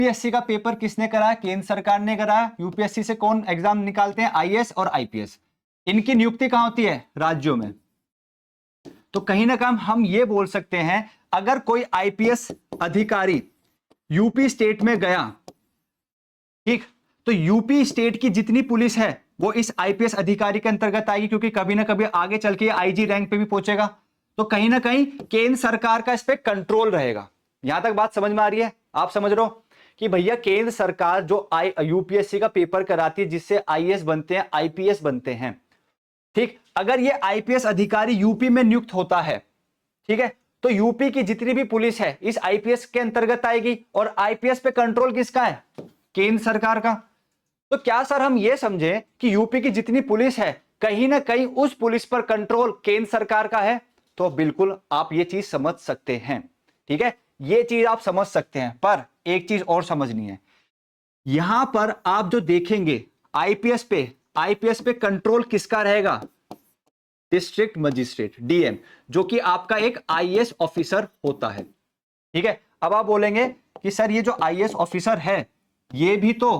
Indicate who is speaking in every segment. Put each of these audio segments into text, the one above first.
Speaker 1: UPSC का paper किसने कराया? केंद्र सरकार ने कराया। यूपीएससी से कौन एग्जाम निकालते हैं? आईएएस और आईपीएस। इनकी नियुक्ति कहां होती है? राज्यों में। तो कहीं ना कहीं हम ये बोल सकते हैं, अगर कोई आईपीएस अधिकारी यूपी स्टेट में गया, ठीक, तो यूपी स्टेट की जितनी पुलिस है वो इस आईपीएस अधिकारी के अंतर्गत आएगी, क्योंकि कभी ना कभी आगे चल के आईजी रैंक पे भी पहुंचेगा। तो कहीं ना कहीं केंद्र सरकार का इस पे कंट्रोल रहेगा। यहां तक बात समझ में आ रही है? आप समझ रहे हो कि भैया केंद्र सरकार जो यूपीएससी का पेपर कराती है, जिससे आईएएस बनते हैं, आईपीएस बनते हैं, ठीक, अगर ये आईपीएस अधिकारी यूपी में नियुक्त होता है, ठीक है, तो यूपी की जितनी भी पुलिस है इस आईपीएस के अंतर्गत आएगी। और आईपीएस पे कंट्रोल किसका है? केंद्र सरकार का। तो क्या सर हम ये समझें कि यूपी की जितनी पुलिस है कहीं ना कहीं उस पुलिस पर कंट्रोल केंद्र सरकार का है? तो बिल्कुल आप ये चीज समझ सकते हैं, ठीक है, ये चीज आप समझ सकते हैं। पर एक चीज और समझनी है, यहां पर आप जो देखेंगे आईपीएस पे कंट्रोल किसका रहेगा? डिस्ट्रिक्ट मजिस्ट्रेट, डीएम, जो कि आपका एक आईएएस ऑफिसर होता है, ठीक है। अब आप बोलेंगे कि सर ये जो आईएएस ऑफिसर है ये भी तो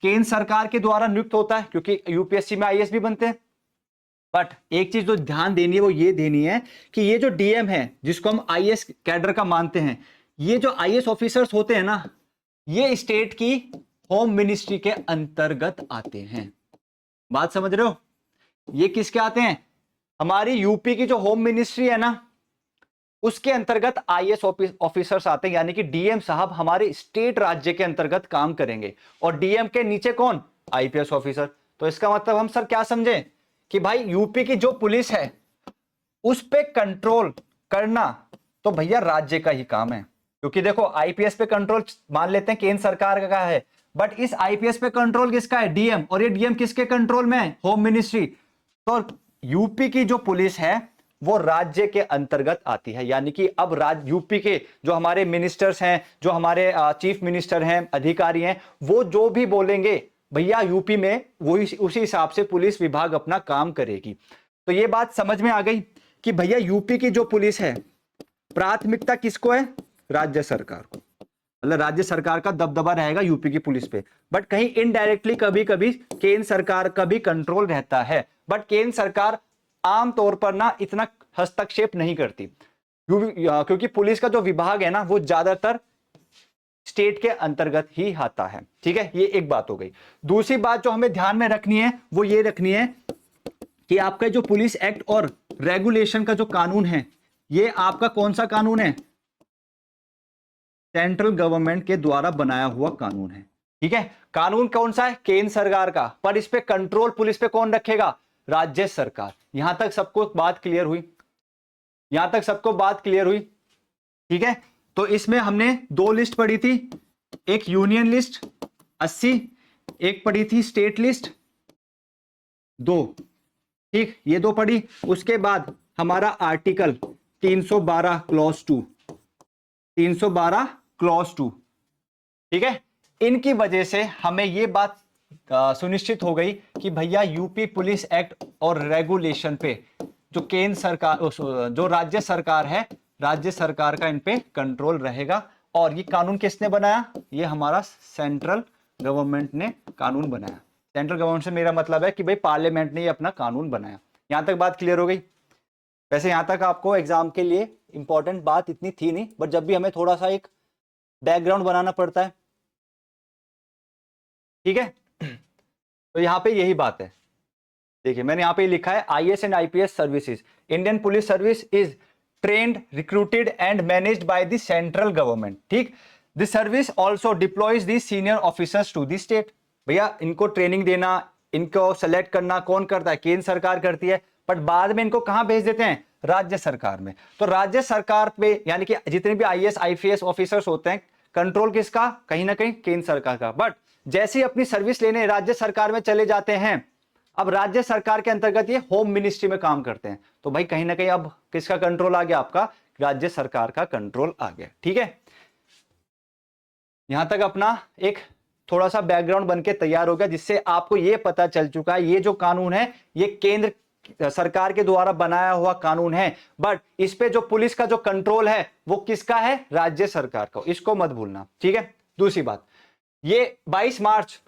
Speaker 1: केंद्र सरकार के द्वारा नियुक्त होता है, क्योंकि यूपीएससी में आईएएस भी बनते हैं। बट एक चीज जो ध्यान देनी है वो ये देनी है कि ये जो डीएम है, जिसको हम आईएएस कैडर का मानते हैं, ये जो आईएएस ऑफिसर्स होते हैं ना, ये स्टेट की होम मिनिस्ट्री के अंतर्गत आते हैं। बात समझ रहे हो? ये किसके आते हैं? हमारी यूपी की जो होम मिनिस्ट्री है ना, उसके अंतर्गत आईएएस ऑफिसर्स आते हैं, यानी कि डीएम साहब हमारे स्टेट राज्य के अंतर्गत काम करेंगे। और डीएम के नीचे कौन? IPS officer. तो इसका मतलब हम सर क्या समझे कि भाई यूपी की जो पुलिस है उस पे कंट्रोल करना तो भैया राज्य का ही काम है। क्योंकि देखो आईपीएस पे कंट्रोल मान लेते हैं केंद्र सरकार का है, बट इस आईपीएस पे कंट्रोल किसका है? डीएम। और ये डीएम किसके कंट्रोल में है? Home ministry. तो यूपी की जो पुलिस है वो राज्य के अंतर्गत आती है, यानी कि अब यूपी के जो हमारे मिनिस्टर्स हैं, जो हमारे चीफ मिनिस्टर हैं, अधिकारी हैं, वो जो भी बोलेंगे भैया यूपी में वही उसी हिसाब से पुलिस विभाग अपना काम करेगी। तो ये बात समझ में आ गई कि भैया यूपी की जो पुलिस है प्राथमिकता किसको है? राज्य सरकार को। मतलब राज्य सरकार का दबदबा रहेगा यूपी की पुलिस पे। बट कहीं इनडायरेक्टली कभी कभी केंद्र सरकार का भी कंट्रोल रहता है, बट केंद्र सरकार आमतौर पर ना इतना हस्तक्षेप नहीं करती, क्योंकि पुलिस का जो विभाग है ना वो ज्यादातर स्टेट के अंतर्गत ही आता है, ठीक है। ये एक बात हो गई। दूसरी बात जो हमें ध्यान में रखनी है वो ये रखनी है कि आपका जो पुलिस एक्ट और रेगुलेशन का जो कानून है, ये आपका कौन सा कानून है? सेंट्रल गवर्नमेंट के द्वारा बनाया हुआ कानून है, ठीक है। कानून कौन सा है? केंद्र सरकार का। पर इस पे कंट्रोल पुलिस पे कौन रखेगा? राज्य सरकार। यहां तक सबको बात क्लियर हुई? यहां तक सबको बात क्लियर हुई? ठीक है। तो इसमें हमने दो लिस्ट पढ़ी थी, एक यूनियन लिस्ट 80, एक पढ़ी थी स्टेट लिस्ट 2, ठीक, ये दो पढ़ी। उसके बाद हमारा आर्टिकल 312 क्लॉज 2, 312 क्लॉज 2, ठीक है। इनकी वजह से हमें यह बात सुनिश्चित हो गई कि भैया यूपी पुलिस एक्ट और रेगुलेशन पे जो केंद्र सरकार, जो राज्य सरकार है, राज्य सरकार का इन पे कंट्रोल रहेगा। और ये कानून किसने बनाया? ये हमारा सेंट्रल गवर्नमेंट ने कानून बनाया। सेंट्रल गवर्नमेंट से मेरा मतलब है कि भाई पार्लियामेंट ने ये अपना कानून बनाया। यहां तक बात क्लियर हो गई? वैसे यहां तक आपको एग्जाम के लिए इंपॉर्टेंट बात इतनी थी नहीं, बट जब भी हमें थोड़ा सा एक बैकग्राउंड बनाना पड़ता है, ठीक है। तो यहां पे यही बात है। देखिए मैंने यहां पे लिखा है IAS and IPS services, Indian police service is trained, recruited and managed by the central government, ठीक। This service also deploys the senior officers to the state. भैया इनको ट्रेनिंग देना, इनको सेलेक्ट करना कौन करता है? केंद्र सरकार करती है। बट बाद में इनको कहां भेज देते हैं? राज्य सरकार में। तो राज्य सरकार पे यानी कि जितने भी आईएएस आईपीएस ऑफिसर्स होते हैं, कंट्रोल किसका? कहीं ना कहीं केंद्र सरकार का। बट जैसे ही अपनी सर्विस लेने राज्य सरकार में चले जाते हैं, अब राज्य सरकार के अंतर्गत ये होम मिनिस्ट्री में काम करते हैं। तो भाई कहीं ना कहीं अब किसका कंट्रोल आ गया? आपका राज्य सरकार का कंट्रोल आ गया, ठीक है। यहां तक अपना एक थोड़ा सा बैकग्राउंड बनके तैयार हो गया, जिससे आपको यह पता चल चुका है ये जो कानून है ये केंद्र सरकार के द्वारा बनाया हुआ कानून है। बट इस पे जो पुलिस का जो कंट्रोल है वो किसका है? राज्य सरकार का। इसको मत भूलना, ठीक है। दूसरी बात, ये 22 मार्च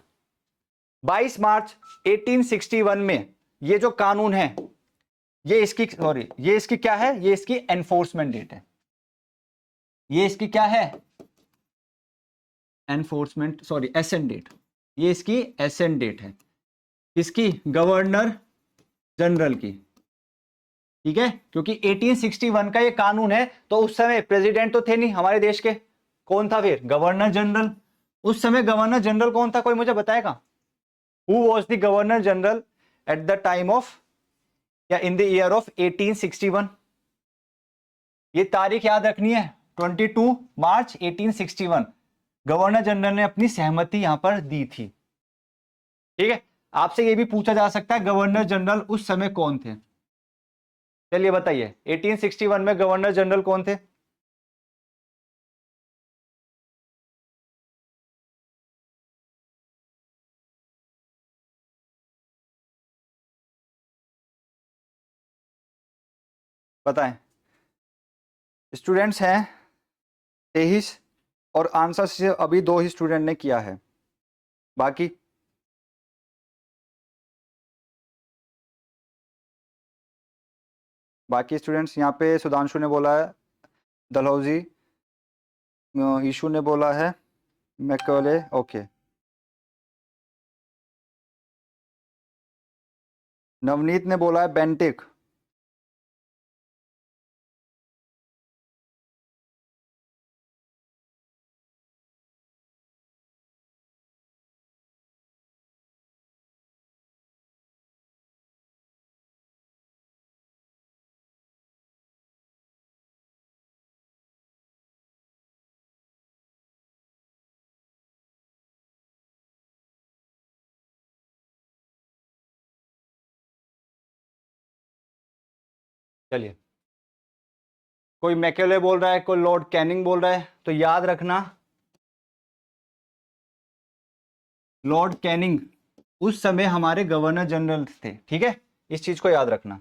Speaker 1: 1861 में ये जो कानून है, ये इसकी क्या है, ये इसकी एनफोर्समेंट डेट है। ये इसकी क्या है, एसेंट डेट। ये इसकी एसेंट डेट है, इसकी गवर्नर जनरल की, ठीक है। क्योंकि 1861 का ये कानून है, तो उस समय प्रेसिडेंट तो थे नहीं हमारे देश के, कौन था फिर, गवर्नर जनरल। उस समय गवर्नर जनरल कौन था, कोई मुझे बताएगा? Who was the governor general at the time of, या इन द ईयर ऑफ 1861? ये तारीख याद रखनी है, 22 मार्च 1861 गवर्नर जनरल ने अपनी सहमति यहां पर दी थी, ठीक है। आपसे ये भी पूछा जा सकता है गवर्नर जनरल उस समय कौन थे। चलिए बताइए 1861 में गवर्नर जनरल कौन थे? बताएं। स्टूडेंट्स हैं 23 और आंसर से अभी 2 ही स्टूडेंट ने किया है, बाकी स्टूडेंट्स यहाँ पे सुधांशु ने बोला है, दलहौजी, ईशु ने बोला है मैकले, ओके। नवनीत ने बोला है बेंटिक, चलिए कोई मैकेले बोल रहा है, कोई लॉर्ड कैनिंग बोल रहा है, तो याद रखना लॉर्ड कैनिंग उस समय हमारे गवर्नर जनरल थे, ठीक है, इस चीज को याद रखना।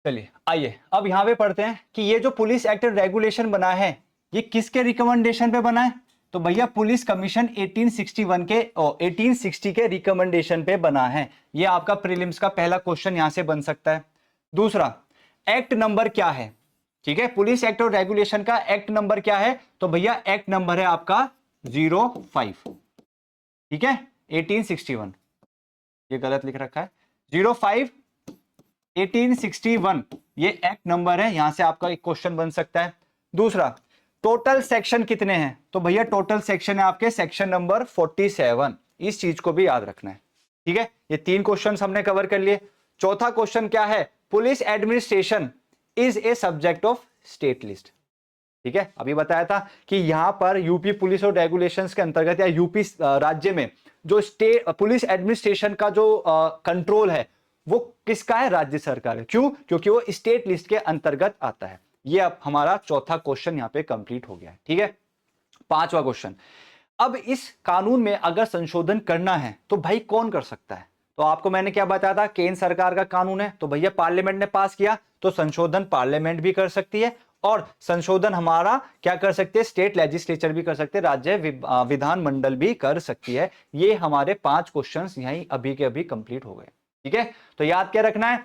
Speaker 1: चलिए आइए अब यहां पे पढ़ते हैं कि ये जो पुलिस एक्ट रेगुलेशन बना है ये किसके रिकमेंडेशन पे बना है, तो भैया पुलिस कमीशन 1861 के 1860 के रिकमेंडेशन पे बना है। ये आपका प्रीलिम्स का पहला क्वेश्चन यहां से बन सकता है। दूसरा, एक्ट नंबर क्या है, ठीक है, पुलिस एक्ट और रेगुलेशन का एक्ट नंबर क्या है, तो भैया एक्ट नंबर है आपका 05, ठीक है, 1861, ये गलत लिख रखा है, 05 1861 ये एक्ट नंबर है, यहां से आपका एक क्वेश्चन बन सकता है। दूसरा, टोटल सेक्शन कितने हैं, तो भैया टोटल सेक्शन है आपके सेक्शन नंबर 47, इस चीज को भी याद रखना है, ठीक है। ये 3 क्वेश्चन हमने कवर कर लिए। चौथा क्वेश्चन क्या है, police administration is a subject of state list, ठीक है। अभी बताया था कि यहां पर यूपी पुलिस और रेगुलेशंस के अंतर्गत या यूपी राज्य में जो स्टेट पुलिस एडमिनिस्ट्रेशन का जो कंट्रोल है वो किसका है, राज्य सरकार है। क्यों, क्योंकि वो स्टेट लिस्ट के अंतर्गत आता है। ये अब हमारा चौथा क्वेश्चन यहां पे कंप्लीट हो गया है, ठीक है। पांचवा क्वेश्चन, अब इस कानून में अगर संशोधन करना है तो भाई कौन कर सकता है, तो आपको मैंने क्या बताया था, केंद्र सरकार का कानून है, तो भैया पार्लियामेंट ने पास किया तो संशोधन पार्लियामेंट भी कर सकती है, और संशोधन हमारा क्या कर सकते हैं, स्टेट लेजिस्लेचर भी कर सकते हैं, राज्य विधानमंडल भी कर सकती है। ये हमारे 5 क्वेश्चंस यहीं अभी के अभी कंप्लीट हो गए, ठीक है। तो याद क्या रखना है,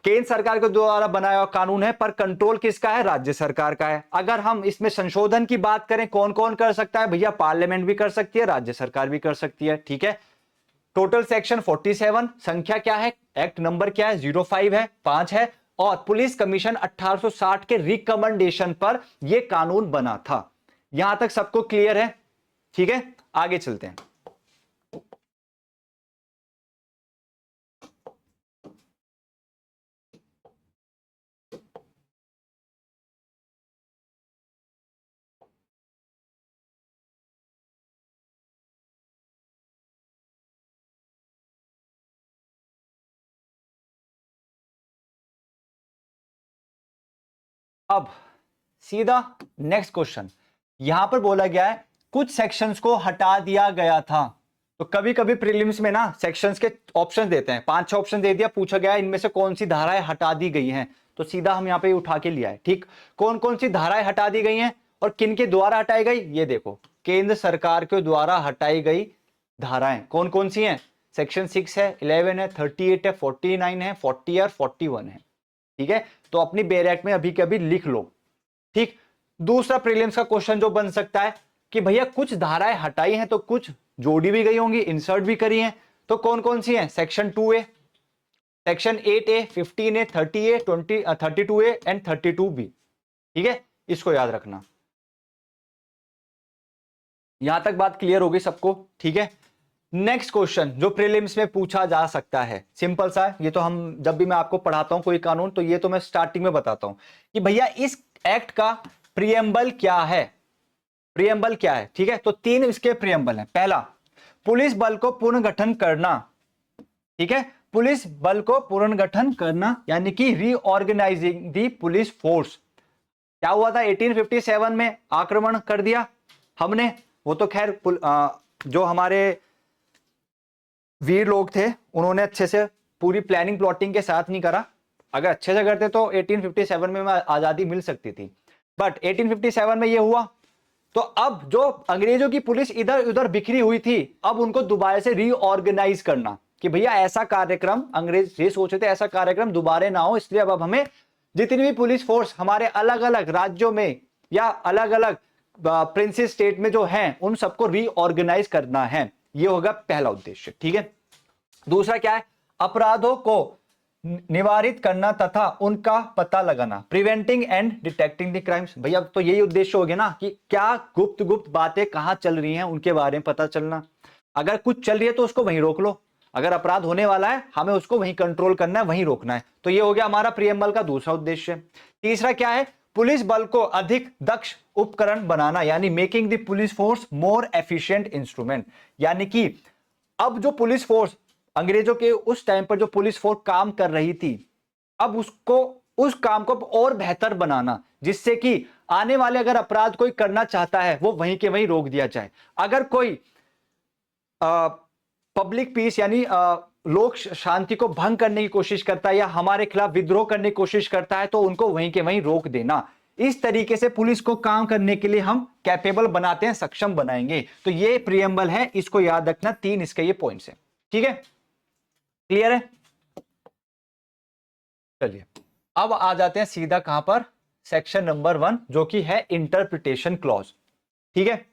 Speaker 1: केंद्र सरकार के द्वारा बनाया हुआ कानून है, पर कंट्रोल किसका है, राज्य सरकार का है। अगर हम इसमें संशोधन की बात करें कौन कौन कर सकता है, भैया पार्लियामेंट भी कर सकती है, राज्य सरकार भी कर सकती है, ठीक है। टोटल सेक्शन 47, संख्या क्या है, एक्ट नंबर क्या है, 05 है, 5 है, और पुलिस कमीशन 1860 के रिकमेंडेशन पर यह कानून बना था। यहां तक सबको क्लियर है, ठीक है। आगे चलते हैं। अब सीधा नेक्स्ट क्वेश्चन, यहां पर बोला गया है कुछ सेक्शंस को हटा दिया गया था। तो कभी कभी प्रीलिम्स में ना सेक्शंस के ऑप्शन देते हैं, 5-6 ऑप्शन दे दिया, पूछा गया इनमें से कौन सी धाराएं हटा दी गई हैं, तो सीधा हम यहां पे उठा के लिया है, ठीक। कौन कौन सी धाराएं हटा दी गई हैं, और किन के द्वारा हटाई गई, ये देखो केंद्र सरकार के द्वारा हटाई गई धाराएं कौन कौन सी हैं, सेक्शन 6 है, 11 है, 38 है, 49 है, 40 और 41 है। ठीक है, तो अपनी बैरक में अभी के अभी लिख लो। ठीक, दूसरा प्रीलिम्स का क्वेश्चन जो बन सकता है कि भैया कुछ धाराएं हटाई हैं तो कुछ जोड़ी भी गई होंगी, इंसर्ट भी करी हैं, तो कौन कौन सी हैं, section 2A, section 8A, 15A, 30A, 32A and 32B। ठीक है, इसको याद रखना। यहां तक बात क्लियर होगी सबको? ठीक है, नेक्स्ट क्वेश्चन जो प्रीलिम्स में पूछा जा सकता है, सिंपल सा है, ये तो हम जब भी मैं आपको पढ़ाता हूं कोई कानून तो ये तो मैं स्टार्टिंग में बताता हूं कि भैया इस एक्ट का प्रियम्बल क्या है, प्रियम्बल क्या है। ठीक है, तो 3 इसके प्रियम्बल हैं। पहला, पुलिस बल को पुनर्गठन करना। ठीक है, पुलिस बल को पुनर्गठन करना यानी कि रीऑर्गेनाइजिंग दी पुलिस फोर्स। क्या हुआ था 1857 में, आक्रमण कर दिया हमने, वो तो खैर जो हमारे वीर लोग थे उन्होंने अच्छे से पूरी प्लानिंग प्लॉटिंग के साथ नहीं करा, अगर अच्छे से करते तो 1857 में आजादी मिल सकती थी, बट 1857 में ये हुआ। तो अब जो अंग्रेजों की पुलिस इधर उधर बिखरी हुई थी, अब उनको दोबारा से रीऑर्गेनाइज करना कि भैया ऐसा कार्यक्रम, अंग्रेज ये सोचे थे ऐसा कार्यक्रम दोबारा ना हो, इसलिए अब हमें जितनी भी पुलिस फोर्स हमारे अलग अलग राज्यों में या अलग अलग प्रिंसेस स्टेट में जो हैं उन सबको रीऑर्गेनाइज करना है, ये होगा पहला उद्देश्य। ठीक है, दूसरा क्या है, अपराधों को निवारित करना तथा उनका पता लगाना, preventing and detecting the crimes. भैया तो यही उद्देश्य हो गया ना कि क्या गुप्त गुप्त बातें कहां चल रही हैं उनके बारे में पता चलना, अगर कुछ चल रही है तो उसको वहीं रोक लो, अगर अपराध होने वाला है हमें उसको वहीं कंट्रोल करना है, वहीं रोकना है। तो ये हो गया हमारा प्रियम्बल का दूसरा उद्देश्य। तीसरा क्या है, पुलिस बल को अधिक दक्ष उपकरण बनाना यानी making the police force more efficient instrument, यानी कि अब जो पुलिस फोर्स अंग्रेजों के उस टाइम पर जो पुलिस फोर्स काम कर रही थी, अब उसको उस काम को और बेहतर बनाना जिससे कि आने वाले अगर अपराध कोई करना चाहता है वो वहीं के वहीं रोक दिया जाए, अगर कोई पब्लिक पीस यानी लोक शांति को भंग करने की कोशिश करता है या हमारे खिलाफ विद्रोह करने की कोशिश करता है तो उनको वहीं के वहीं रोक देना। इस तरीके से पुलिस को काम करने के लिए हम कैपेबल बनाते हैं, सक्षम बनाएंगे। तो ये प्रियम्बल है, इसको याद रखना, 3 इसके ये पॉइंट्स हैं। ठीक है, क्लियर है? चलिए अब आ जाते हैं सीधा कहां पर, सेक्शन नंबर 1 जो कि है इंटरप्रिटेशन क्लॉज। ठीक है,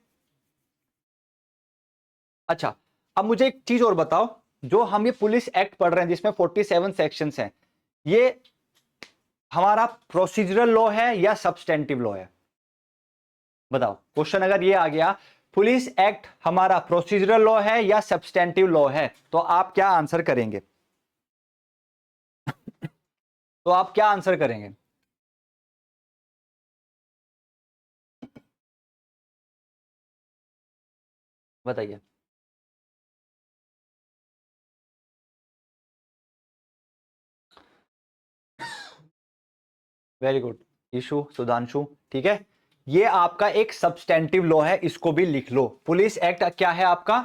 Speaker 1: अच्छा अब मुझे एक चीज और बताओ, जो हम ये पुलिस एक्ट पढ़ रहे हैं जिसमें 47 सेक्शंस हैं, ये हमारा प्रोसीजरल लॉ है या सब्सटेंटिव लॉ है? बताओ, क्वेश्चन अगर ये आ गया पुलिस एक्ट हमारा प्रोसीजरल लॉ है या सब्सटेंटिव लॉ है, तो आप क्या आंसर करेंगे? तो आप क्या आंसर करेंगे? बताइए। Very good Ishu, Sudhanshu. ठीक है, ये आपका एक सब्सटेंटिव लॉ है, इसको भी लिख लो। पुलिस एक्ट क्या है आपका?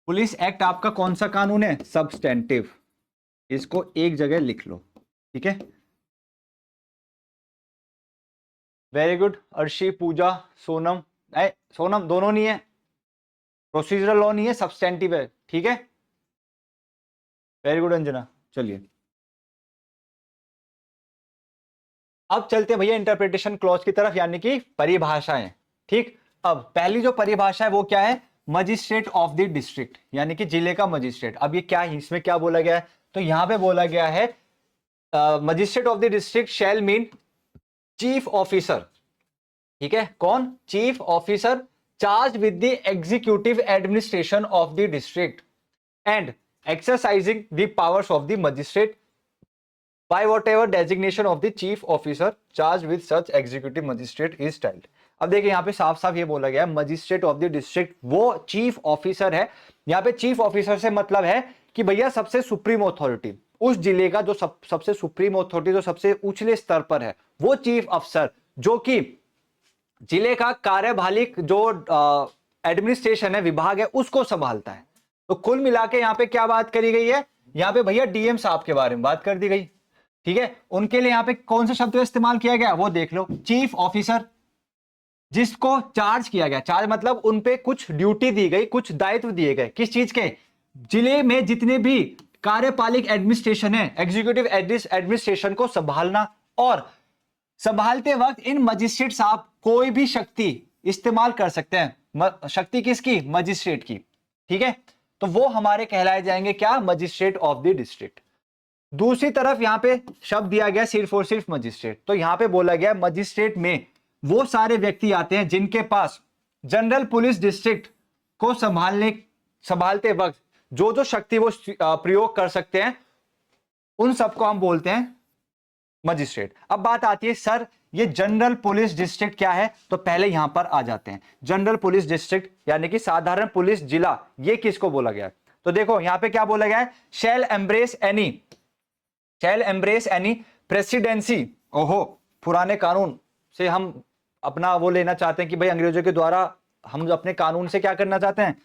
Speaker 1: पुलिस एक्ट आपका कौन सा कानून है? सब्सटेंटिव। इसको एक जगह लिख लो। ठीक है, वेरी गुड अर्शी, पूजा, सोनम। सोनम दोनों नहीं है, प्रोसीजरल लॉ नहीं है, सब्सटेंटिव है। ठीक है, वेरी गुड अंजना। चलिए अब चलते हैं भैया इंटरप्रिटेशन क्लॉज की तरफ, यानी कि परिभाषाएं। ठीक, अब पहली जो परिभाषा है वो क्या है? मजिस्ट्रेट ऑफ द डिस्ट्रिक्ट, यानी कि जिले का मजिस्ट्रेट। अब ये क्या है, इसमें क्या बोला गया है? तो यहां पे बोला गया है magistrate of the district shall mean chief officer. ठीक है, कौन? Chief officer charge with the executive administration of the district and exercising the powers of the magistrate by whatever designation of the chief officer charged with such executive magistrate is styled। अब देखिए यहाँ पे साफ साफ ये बोला गया है मजिस्ट्रेट ऑफ द डिस्ट्रिक्ट वो चीफ ऑफिसर है। यहाँ पे चीफ ऑफिसर से मतलब है कि भैया सबसे सुप्रीम अथॉरिटी, उस जिले का जो सबसे सुप्रीम अथॉरिटी, जो सबसे उछले स्तर पर है, वो चीफ अफसर जो कि जिले का कार्यपालिक जो एडमिनिस्ट्रेशन है, विभाग है, उसको संभालता है। तो कुल मिला के यहाँ पे क्या बात करी गई है? यहाँ पे भैया डीएम साहब के बारे में बात कर दी गई। ठीक है, उनके लिए यहां पे कौन से शब्द का इस्तेमाल किया गया वो देख लो। चीफ ऑफिसर, जिसको चार्ज किया गया, चार्ज मतलब उन पे कुछ ड्यूटी दी गई, कुछ दायित्व दिए गए, किस चीज के, जिले में जितने भी कार्यपालिक एडमिनिस्ट्रेशन है, एग्जीक्यूटिव एडमिनिस्ट्रेशन को संभालना, और संभालते वक्त इन मजिस्ट्रेट साहब कोई भी शक्ति इस्तेमाल कर सकते हैं। शक्ति किसकी, मजिस्ट्रेट की, ठीक है, तो वो हमारे कहलाए जाएंगे क्या, मजिस्ट्रेट ऑफ द डिस्ट्रिक्ट। दूसरी तरफ यहां पे शब्द दिया गया सिर्फ और सिर्फ मजिस्ट्रेट, तो यहां पे बोला गया मजिस्ट्रेट में वो सारे व्यक्ति आते हैं जिनके पास जनरल पुलिस डिस्ट्रिक्ट को संभालते वक्त जो जो शक्ति वो प्रयोग कर सकते हैं, उन सबको हम बोलते हैं मजिस्ट्रेट। अब बात आती है सर ये जनरल पुलिस डिस्ट्रिक्ट क्या है, तो पहले यहां पर आ जाते हैं। जनरल पुलिस डिस्ट्रिक्ट यानी कि साधारण पुलिस जिला, ये किसको बोला गया है, तो देखो यहां पे क्या बोला गया है, शैल एम्ब्रेस एनी प्रेसिडेंसी। ओहो, पुराने कानून से हम अपना वो लेना चाहते हैं कि भाई अंग्रेजों के द्वारा हम अपने कानून से क्या करना चाहते हैं,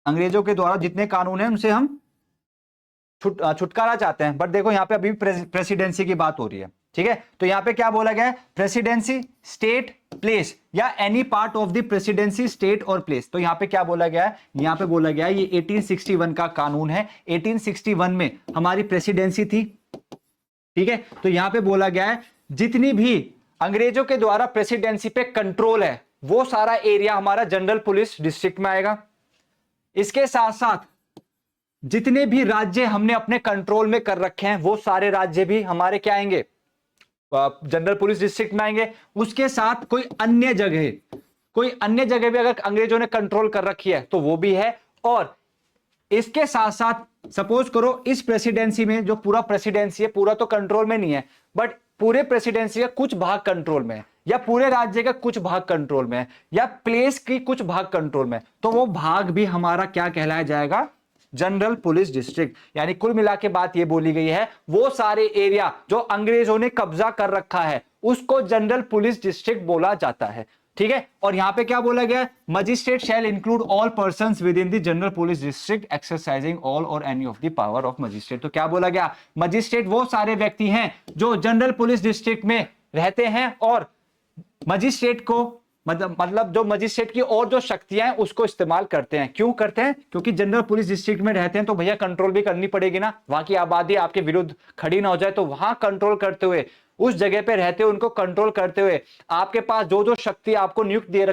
Speaker 1: अंग्रेजों के द्वारा जितने कानून हैं उनसे हम छुटकारा चाहते हैं। बट देखो यहां पे अभी प्रेसिडेंसी की बात हो रही है, ठीक है, तो यहां पे क्या बोला गया है, प्रेसिडेंसी स्टेट प्लेस या any part of the presidency state और प्लेस। तो यहां पे क्या बोला गया है, यहां पे बोला गया है ये 1861 का कानून है। 1861 में हमारी प्रेसिडेंसी थी, ठीक है, तो यहां पे बोला गया है जितनी भी अंग्रेजों के द्वारा प्रेसिडेंसी पे कंट्रोल है वो सारा एरिया हमारा जनरल पुलिस डिस्ट्रिक्ट में आएगा। इसके साथ साथ जितने भी राज्य हमने अपने कंट्रोल में कर रखे हैं वो सारे राज्य भी हमारे क्या आएंगे, जनरल पुलिस डिस्ट्रिक्ट में आएंगे। उसके साथ कोई अन्य जगह भी अगर अंग्रेजों ने कंट्रोल कर रखी है तो वो भी है। और इसके साथ साथ सपोज करो इस प्रेसिडेंसी में, जो पूरा प्रेसिडेंसी है पूरा तो कंट्रोल में नहीं है, बट पूरे प्रेसिडेंसी का कुछ भाग कंट्रोल में है, या पूरे राज्य का कुछ भाग कंट्रोल में है, या प्लेस की कुछ भाग कंट्रोल में, तो वो भाग भी हमारा क्या कहलाया जाएगा, जनरल पुलिस डिस्ट्रिक्ट। यानी कुल मिला के बात ये बोली गई है वो सारे एरिया जो अंग्रेजों ने कब्जा कर रखा है उसको जनरल पुलिस डिस्ट्रिक्ट बोला जाता है, ठीक है। और यहां पे क्या बोला गया है, magistrate shall include all persons within the general police district exercising all और any of the power of magistrate. तो क्या बोला गया, मजिस्ट्रेट वो सारे व्यक्ति हैं जो जनरल पुलिस डिस्ट्रिक्ट में रहते हैं और मजिस्ट्रेट को मतलब जो मजिस्ट्रेट की और जो शक्तियां हैं उसको इस्तेमाल करते हैं। क्यों करते हैं, क्योंकि जनरल पुलिस डिस्ट्रिक्ट में रहते हैं तो भैया कंट्रोल भी करनी पड़ेगी ना, वहां की आबादी आपके विरुद्ध खड़ी ना हो जाए, तो वहां कंट्रोल करते हुए, उस जगह पे रहते हुए, उनको कंट्रोल करते हुए आपके पास जो जो शक्ति आपको नियुक्त दे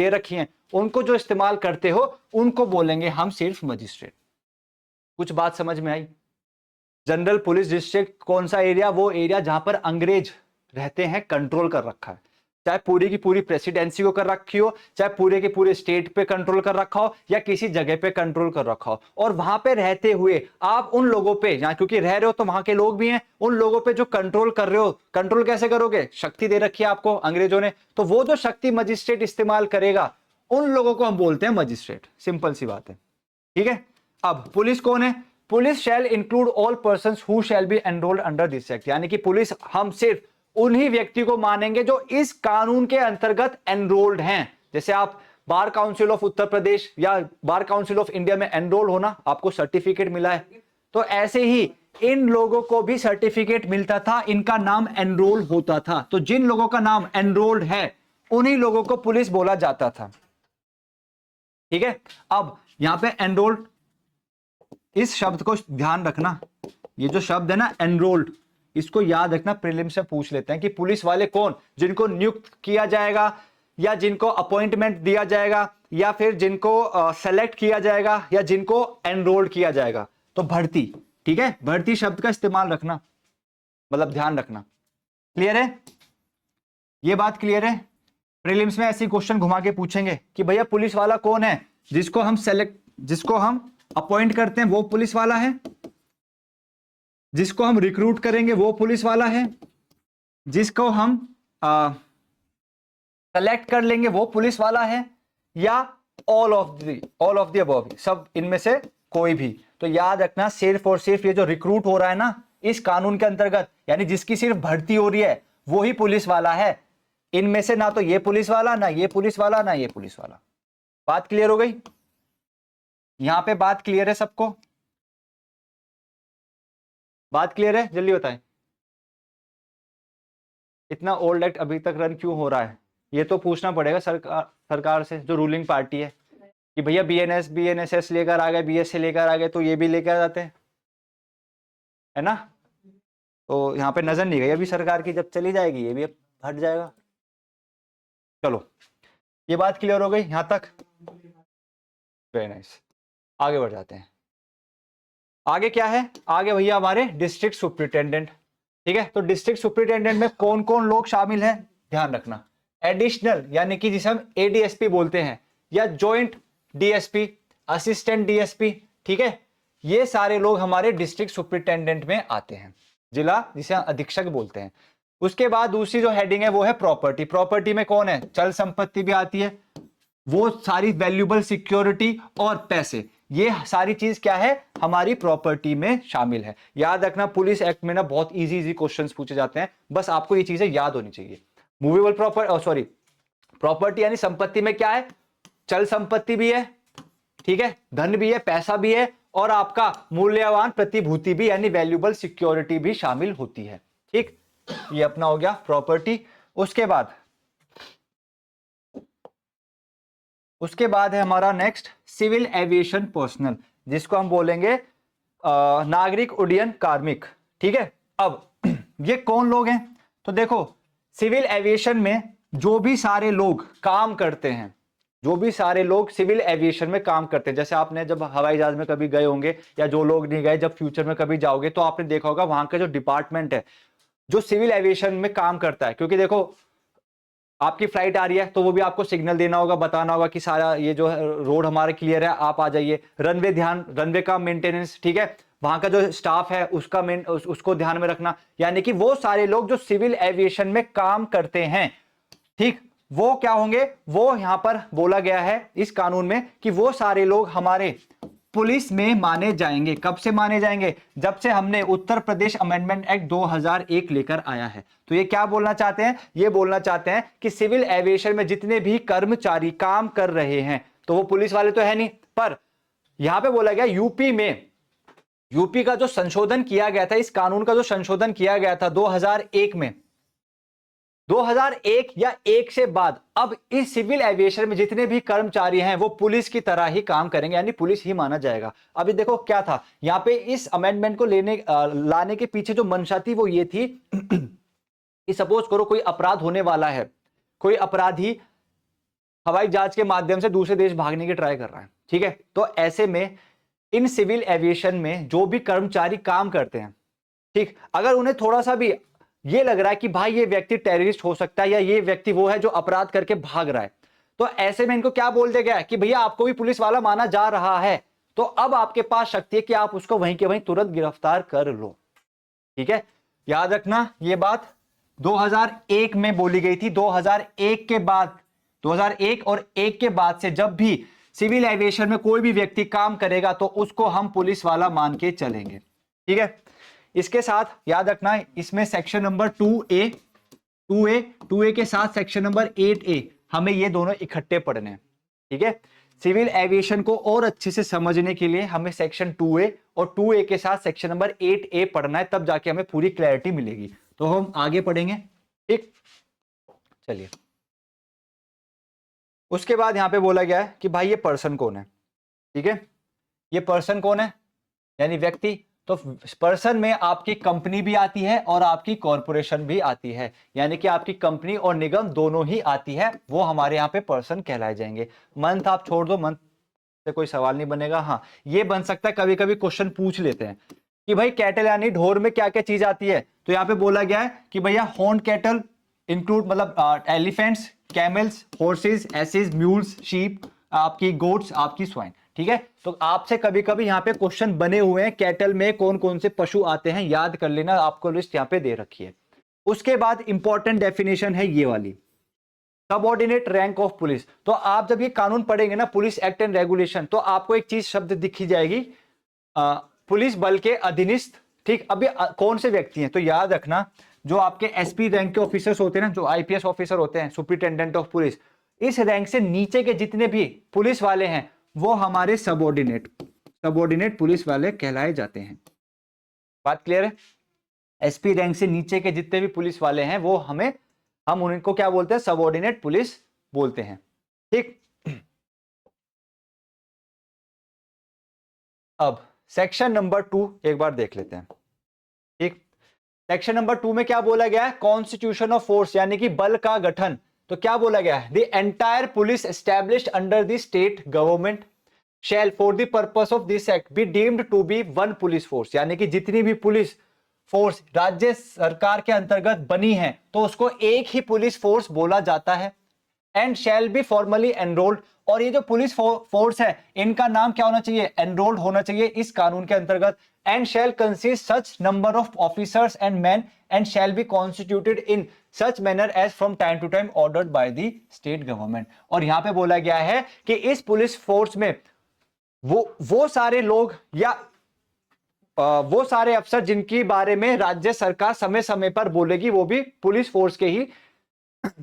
Speaker 1: रखी है उनको जो इस्तेमाल करते हो उनको बोलेंगे हम सिर्फ मजिस्ट्रेट। कुछ बात समझ में आई। जनरल पुलिस डिस्ट्रिक्ट कौन सा एरिया, वो एरिया जहां पर अंग्रेज रहते हैं, कंट्रोल कर रखा है, चाहे पूरी की पूरी प्रेसिडेंसी को कर रखी हो, चाहे पूरे के पूरे स्टेट पे कंट्रोल कर रखा हो, या किसी जगह पे कंट्रोल कर रखा हो। और वहां पे रहते हुए आप उन लोगों पे, यहाँ क्योंकि रह रहे हो तो वहां के लोग भी हैं, उन लोगों पे जो कंट्रोल कर रहे हो, कंट्रोल कैसे करोगे, शक्ति दे रखी है आपको अंग्रेजों ने, तो वो जो शक्ति मजिस्ट्रेट इस्तेमाल करेगा उन लोगों को हम बोलते हैं मजिस्ट्रेट। सिंपल सी बात है, ठीक है। अब पुलिस कौन है, police shell include all persons who shall be enrolled under this act. यानी कि पुलिस हम सिर्फ उन्हीं व्यक्ति को मानेंगे जो इस कानून के अंतर्गत एनरोल्ड हैं। जैसे आप bar council of Uttar Pradesh या बार काउंसिल ऑफ इंडिया में एनरोल होना, आपको सर्टिफिकेट मिला है, तो ऐसे ही इन लोगों को भी सर्टिफिकेट मिलता था, इनका नाम एनरोल होता था। तो जिन लोगों का नाम एनरोल्ड है उन्हीं लोगों को पुलिस बोला जाता था, ठीक है। अब यहां पे एनरोल्ड, इस शब्द को ध्यान रखना, ये जो शब्द है ना एनरोल्ड, इसको याद रखना, प्रीलिम्स से पूछ लेते हैं कि पुलिस वाले कौन, जिनको नियुक्त किया जाएगा या जिनको अपॉइंटमेंट दिया जाएगा या फिर जिनको सेलेक्ट किया जाएगा या जिनको एनरोल्ड किया जाएगा। तो भर्ती, ठीक है, भर्ती शब्द का इस्तेमाल रखना, मतलब ध्यान रखना। क्लियर है, ये बात क्लियर है। प्रीलिम्स में ऐसी क्वेश्चन घुमा के पूछेंगे कि भैया पुलिस वाला कौन है, जिसको हम अपॉइंट करते हैं वो पुलिस वाला है, जिसको हम रिक्रूट करेंगे वो पुलिस वाला है, जिसको हम सेलेक्ट कर लेंगे वो पुलिस वाला है, या ऑल ऑफ द अबव, सब इनमें से कोई भी। तो याद रखना सिर्फ और सिर्फ ये जो रिक्रूट हो रहा है ना इस कानून के अंतर्गत, यानी जिसकी सिर्फ भर्ती हो रही है वो ही पुलिस वाला है। इनमें से ना तो ये पुलिस वाला, ना ये पुलिस वाला, ना ये पुलिस वाला। बात क्लियर हो गई, यहां पे बात क्लियर है सबको। बात क्लियर है? जल्दी बताएं, इतना ओल्ड एक्ट अभी तक रन क्यों हो रहा है? ये तो पूछना पड़ेगा सरकार से, जो रूलिंग पार्टी है, कि भैया बीएनएसएस लेकर आ गए, बीएसए लेकर आ गए, तो ये भी लेकर जाते हैं, है ना? तो यहाँ पे नजर नहीं गई अभी सरकार की, जब चली जाएगी ये भी हट जाएगा। चलो, ये बात क्लियर हो गई यहां तक? वेरी नाइस, आगे बढ़ जाते हैं। आगे क्या है? आगे भैया हमारे डिस्ट्रिक्ट सुपरिटेंडेंट, ठीक है? तो डिस्ट्रिक्ट सुपरिटेंडेंट में कौन कौन लोग शामिल हैं, ध्यान रखना। एडिशनल यानी कि जिसे हम एडीएसपी बोलते हैं, या जॉइंट डीएसपी, असिस्टेंट डीएसपी, ठीक है? ये सारे लोग हमारे डिस्ट्रिक्ट सुपरिटेंडेंट में आते हैं, जिला जिसे अधीक्षक बोलते हैं। उसके बाद दूसरी जो हेडिंग है वो है प्रॉपर्टी। प्रॉपर्टी में कौन है? चल संपत्ति भी आती है, वो सारी वैल्यूएबल सिक्योरिटी और पैसे, ये सारी चीज क्या है, हमारी प्रॉपर्टी में शामिल है। याद रखना, पुलिस एक्ट में ना बहुत इजी इजी क्वेश्चंस पूछे जाते हैं, बस आपको ये चीजें याद होनी चाहिए। मूवेबल प्रॉपर्टी यानी संपत्ति में क्या है, चल संपत्ति भी है, ठीक है, धन भी है, पैसा भी है, और आपका मूल्यवान प्रतिभूति भी यानी वैल्यूएबल सिक्योरिटी भी शामिल होती है, ठीक? ये अपना हो गया प्रॉपर्टी। उसके बाद है हमारा नेक्स्ट सिविल एविएशन पर्सनल, जिसको हम बोलेंगे नागरिक उड्डयन कार्मिक, ठीक है? अब ये कौन लोग हैं? तो देखो, सिविल एविएशन में जो भी सारे लोग काम करते हैं, जो भी सारे लोग सिविल एविएशन में काम करते हैं, जैसे आपने जब हवाई जहाज में कभी गए होंगे, या जो लोग नहीं गए, जब फ्यूचर में कभी जाओगे तो आपने देखा होगा वहां का जो डिपार्टमेंट है जो सिविल एविएशन में काम करता है, क्योंकि देखो आपकी फ्लाइट आ रही है तो वो भी आपको सिग्नल देना होगा, बताना होगा कि सारा ये जो रोड हमारा क्लियर है, आप आ जाइए। रनवे का मेंटेनेंस, ठीक है, वहां का जो स्टाफ है उसको ध्यान में रखना, यानी कि वो सारे लोग जो सिविल एविएशन में काम करते हैं, ठीक, वो क्या होंगे, वो यहां पर बोला गया है इस कानून में कि वो सारे लोग हमारे पुलिस में माने जाएंगे। कब से माने जाएंगे? जब से हमने उत्तर प्रदेश अमेंडमेंट एक्ट 2001 लेकर आया है। तो ये क्या बोलना चाहते हैं? ये बोलना चाहते हैं कि सिविल एविएशन में जितने भी कर्मचारी काम कर रहे हैं, तो वो पुलिस वाले तो है नहीं, पर यहां पे बोला गया यूपी का जो संशोधन किया गया था, इस कानून का जो संशोधन किया गया था 2001 में, 2001 या 1 से बाद अब इस सिविल एविएशन में जितने भी कर्मचारी हैं वो पुलिस की तरह ही काम करेंगे, यानी पुलिस ही माना जाएगा। अभी देखो क्या था यहां पे, इस अमेंडमेंट को लाने के पीछे जो मंशा थी वो ये थी कि सपोज करो कोई अपराध होने वाला है, कोई अपराधी हवाई जहाज के माध्यम से दूसरे देश भागने की ट्राई कर रहा है, ठीक है? तो ऐसे में इन सिविल एविएशन में जो भी कर्मचारी काम करते हैं, ठीक, अगर उन्हें थोड़ा सा भी ये लग रहा है कि भाई ये व्यक्ति टेररिस्ट हो सकता है, या ये व्यक्ति वो है जो अपराध करके भाग रहा है, तो ऐसे में इनको क्या बोल दिया गया है कि भैया आपको भी पुलिस वाला माना जा रहा है, तो अब आपके पास शक्ति है कि आप उसको वहीं के वहीं तुरंत गिरफ्तार कर लो, ठीक है? याद रखना ये बात 2001 में बोली गई थी। 2001 के बाद, 2001 और 1 के बाद से जब भी सिविल एविएशन में कोई भी व्यक्ति काम करेगा तो उसको हम पुलिस वाला मान के चलेंगे, ठीक है? इसके साथ याद रखना इसमें सेक्शन नंबर 2A के साथ सेक्शन नंबर 8A, हमें ये दोनों इकट्ठे पढ़ने हैं, ठीक है? सिविल एविएशन को और अच्छे से समझने के लिए हमें सेक्शन 2A और 2A के साथ सेक्शन नंबर 8A पढ़ना है, तब जाके हमें पूरी क्लैरिटी मिलेगी। तो हम आगे पढ़ेंगे, ठीक? चलिए, उसके बाद यहां पे बोला गया है कि भाई ये पर्सन कौन है, ठीक है? ये पर्सन कौन है यानी व्यक्ति। तो पर्सन में आपकी कंपनी भी आती है और आपकी कॉरपोरेशन भी आती है, यानी कि आपकी कंपनी और निगम दोनों ही आती है, वो हमारे यहाँ पे पर्सन कहलाए जाएंगे। मंथ आप छोड़ दो, मंथ से कोई सवाल नहीं बनेगा। हाँ, ये बन सकता है, कभी कभी क्वेश्चन पूछ लेते हैं कि भाई कैटल यानी ढोर में क्या क्या चीज आती है, तो यहाँ पे बोला गया है कि भैया हॉर्न कैटल इंक्लूड मतलब elephants, camels, horses, asses, mules, sheep, आपकी गोट्स, आपकी स्वाइन, ठीक है? तो आपसे कभी कभी यहाँ पे क्वेश्चन बने हुए हैं कैटल में कौन कौन से पशु आते हैं, याद कर लेना, आपको लिस्ट यहाँ पे दे रखी है। उसके बाद इंपॉर्टेंट डेफिनेशन है ये वाली, सबऑर्डिनेट रैंक ऑफ पुलिस। तो आप जब ये कानून पढ़ेंगे ना, पुलिस एक्ट एंड रेगुलेशन, तो आपको एक चीज शब्द दिखी जाएगी, पुलिस बल के अधीनस्थ, ठीक? अभी कौन से व्यक्ति हैं? तो याद रखना जो आपके एसपी रैंक के ऑफिसर्स होते हैं ना, जो आईपीएस ऑफिसर होते हैं, सुपरिटेंडेंट ऑफ पुलिस, इस रैंक से नीचे के जितने भी पुलिस वाले हैं वो हमारे सबऑर्डिनेट पुलिस वाले कहलाए जाते हैं। बात क्लियर है? एसपी रैंक से नीचे के जितने भी पुलिस वाले हैं वो हम उनको क्या बोलते हैं? सबऑर्डिनेट पुलिस बोलते हैं। ठीक, अब सेक्शन नंबर 2 एक बार देख लेते हैं। ठीक, सेक्शन नंबर 2 में क्या बोला गया है? कॉन्स्टिट्यूशन ऑफ फोर्स, यानी कि बल का गठन। तो क्या बोला गया है? The entire police established under the state government shall for the purpose of this act be deemed to be one police force, यानी कि जितनी भी पुलिस फोर्स राज्य सरकार के अंतर्गत बनी है तो उसको एक ही पुलिस फोर्स बोला जाता है। And shall B formally enrolled, और ये जो पुलिस फोर्स है इनका नाम क्या होना चाहिए? एनरोल्ड होना चाहिए इस कानून के अंतर्गत। And shall consist such number of officers and man and shall be constituted in such manner as from time to time ordered by the state government. और यहां पे बोला गया है कि इस पुलिस फोर्स में वो सारे लोग या वो सारे अफसर जिनकी बारे में राज्य सरकार समय समय पर बोलेगी वो भी पुलिस फोर्स के ही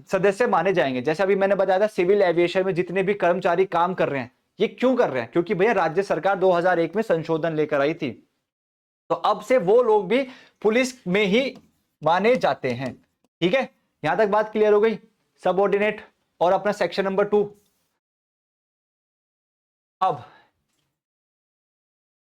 Speaker 1: सदस्य माने जाएंगे। जैसे अभी मैंने बताया था सिविल एविएशन में जितने भी कर्मचारी काम कर रहे हैं, ये क्यों कर रहे हैं? क्योंकि भैया राज्य सरकार 2001 में संशोधन लेकर आई थी, तो अब से वो लोग भी पुलिस में ही माने जाते हैं। ठीक है, यहां तक बात क्लियर हो गई? सबऑर्डिनेट और अपना सेक्शन नंबर 2। अब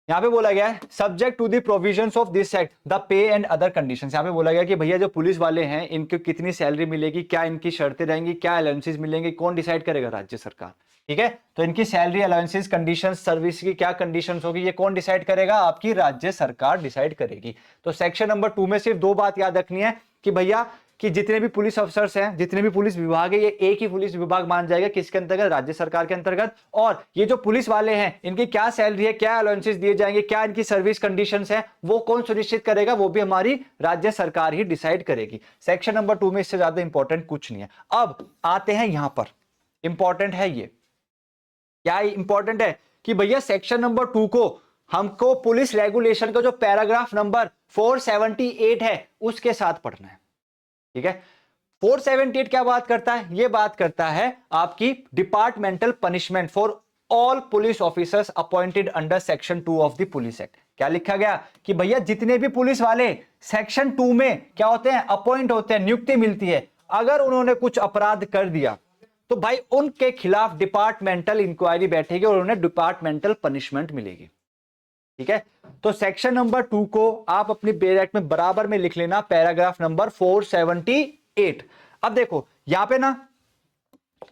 Speaker 1: यहां पे बोला गया है subject to the provisions of this act the pay and other conditions. यहां पे बोला गया कि भैया जो पुलिस वाले हैं इनको कितनी सैलरी मिलेगी, क्या इनकी शर्तें रहेंगी, क्या अलाउंसेस मिलेंगे, कौन डिसाइड करेगा? राज्य सरकार। ठीक है, तो इनकी सैलरी, अलाउंसेस, कंडीशंस, सर्विस की क्या कंडीशंस होगी, ये कौन डिसाइड करेगा? आपकी राज्य सरकार डिसाइड करेगी। तो सेक्शन नंबर 2 में सिर्फ 2 बात याद रखनी है कि भैया कि जितने भी पुलिस अफसर्स हैं, जितने भी पुलिस विभाग है, ये एक ही पुलिस विभाग मान जाएगा, किसके अंतर्गत? राज्य सरकार के अंतर्गत। और ये जो पुलिस वाले हैं इनकी क्या सैलरी है, क्या अलाउंसेस दिए जाएंगे, क्या इनकी सर्विस कंडीशंस है, वो कौन सुनिश्चित करेगा? वो भी हमारी राज्य सरकार ही डिसाइड करेगी। सेक्शन नंबर 2 में इससे ज्यादा इंपॉर्टेंट कुछ नहीं है। अब आते हैं यहां पर, इंपॉर्टेंट है ये, क्या इंपॉर्टेंट है कि भैया सेक्शन नंबर 2 को हमको पुलिस रेगुलेशन का जो पैराग्राफ नंबर 478 है उसके साथ पढ़ना है। ठीक है, 478 क्या बात करता है? ये बात करता है आपकी departmental punishment for all police officers appointed under section 2 of the police act. क्या लिखा गया कि भैया जितने भी पुलिस वाले सेक्शन 2 में क्या होते हैं? अपॉइंट होते हैं, नियुक्ति मिलती है। अगर उन्होंने कुछ अपराध कर दिया तो भाई उनके खिलाफ डिपार्टमेंटल इंक्वायरी बैठेगी और उन्हें डिपार्टमेंटल पनिशमेंट मिलेगी। ठीक है, तो सेक्शन नंबर 2 को आप अपनी ब्रैकेट में बराबर में लिख लेना, पैराग्राफ नंबर 478। अब देखो यहां पे ना,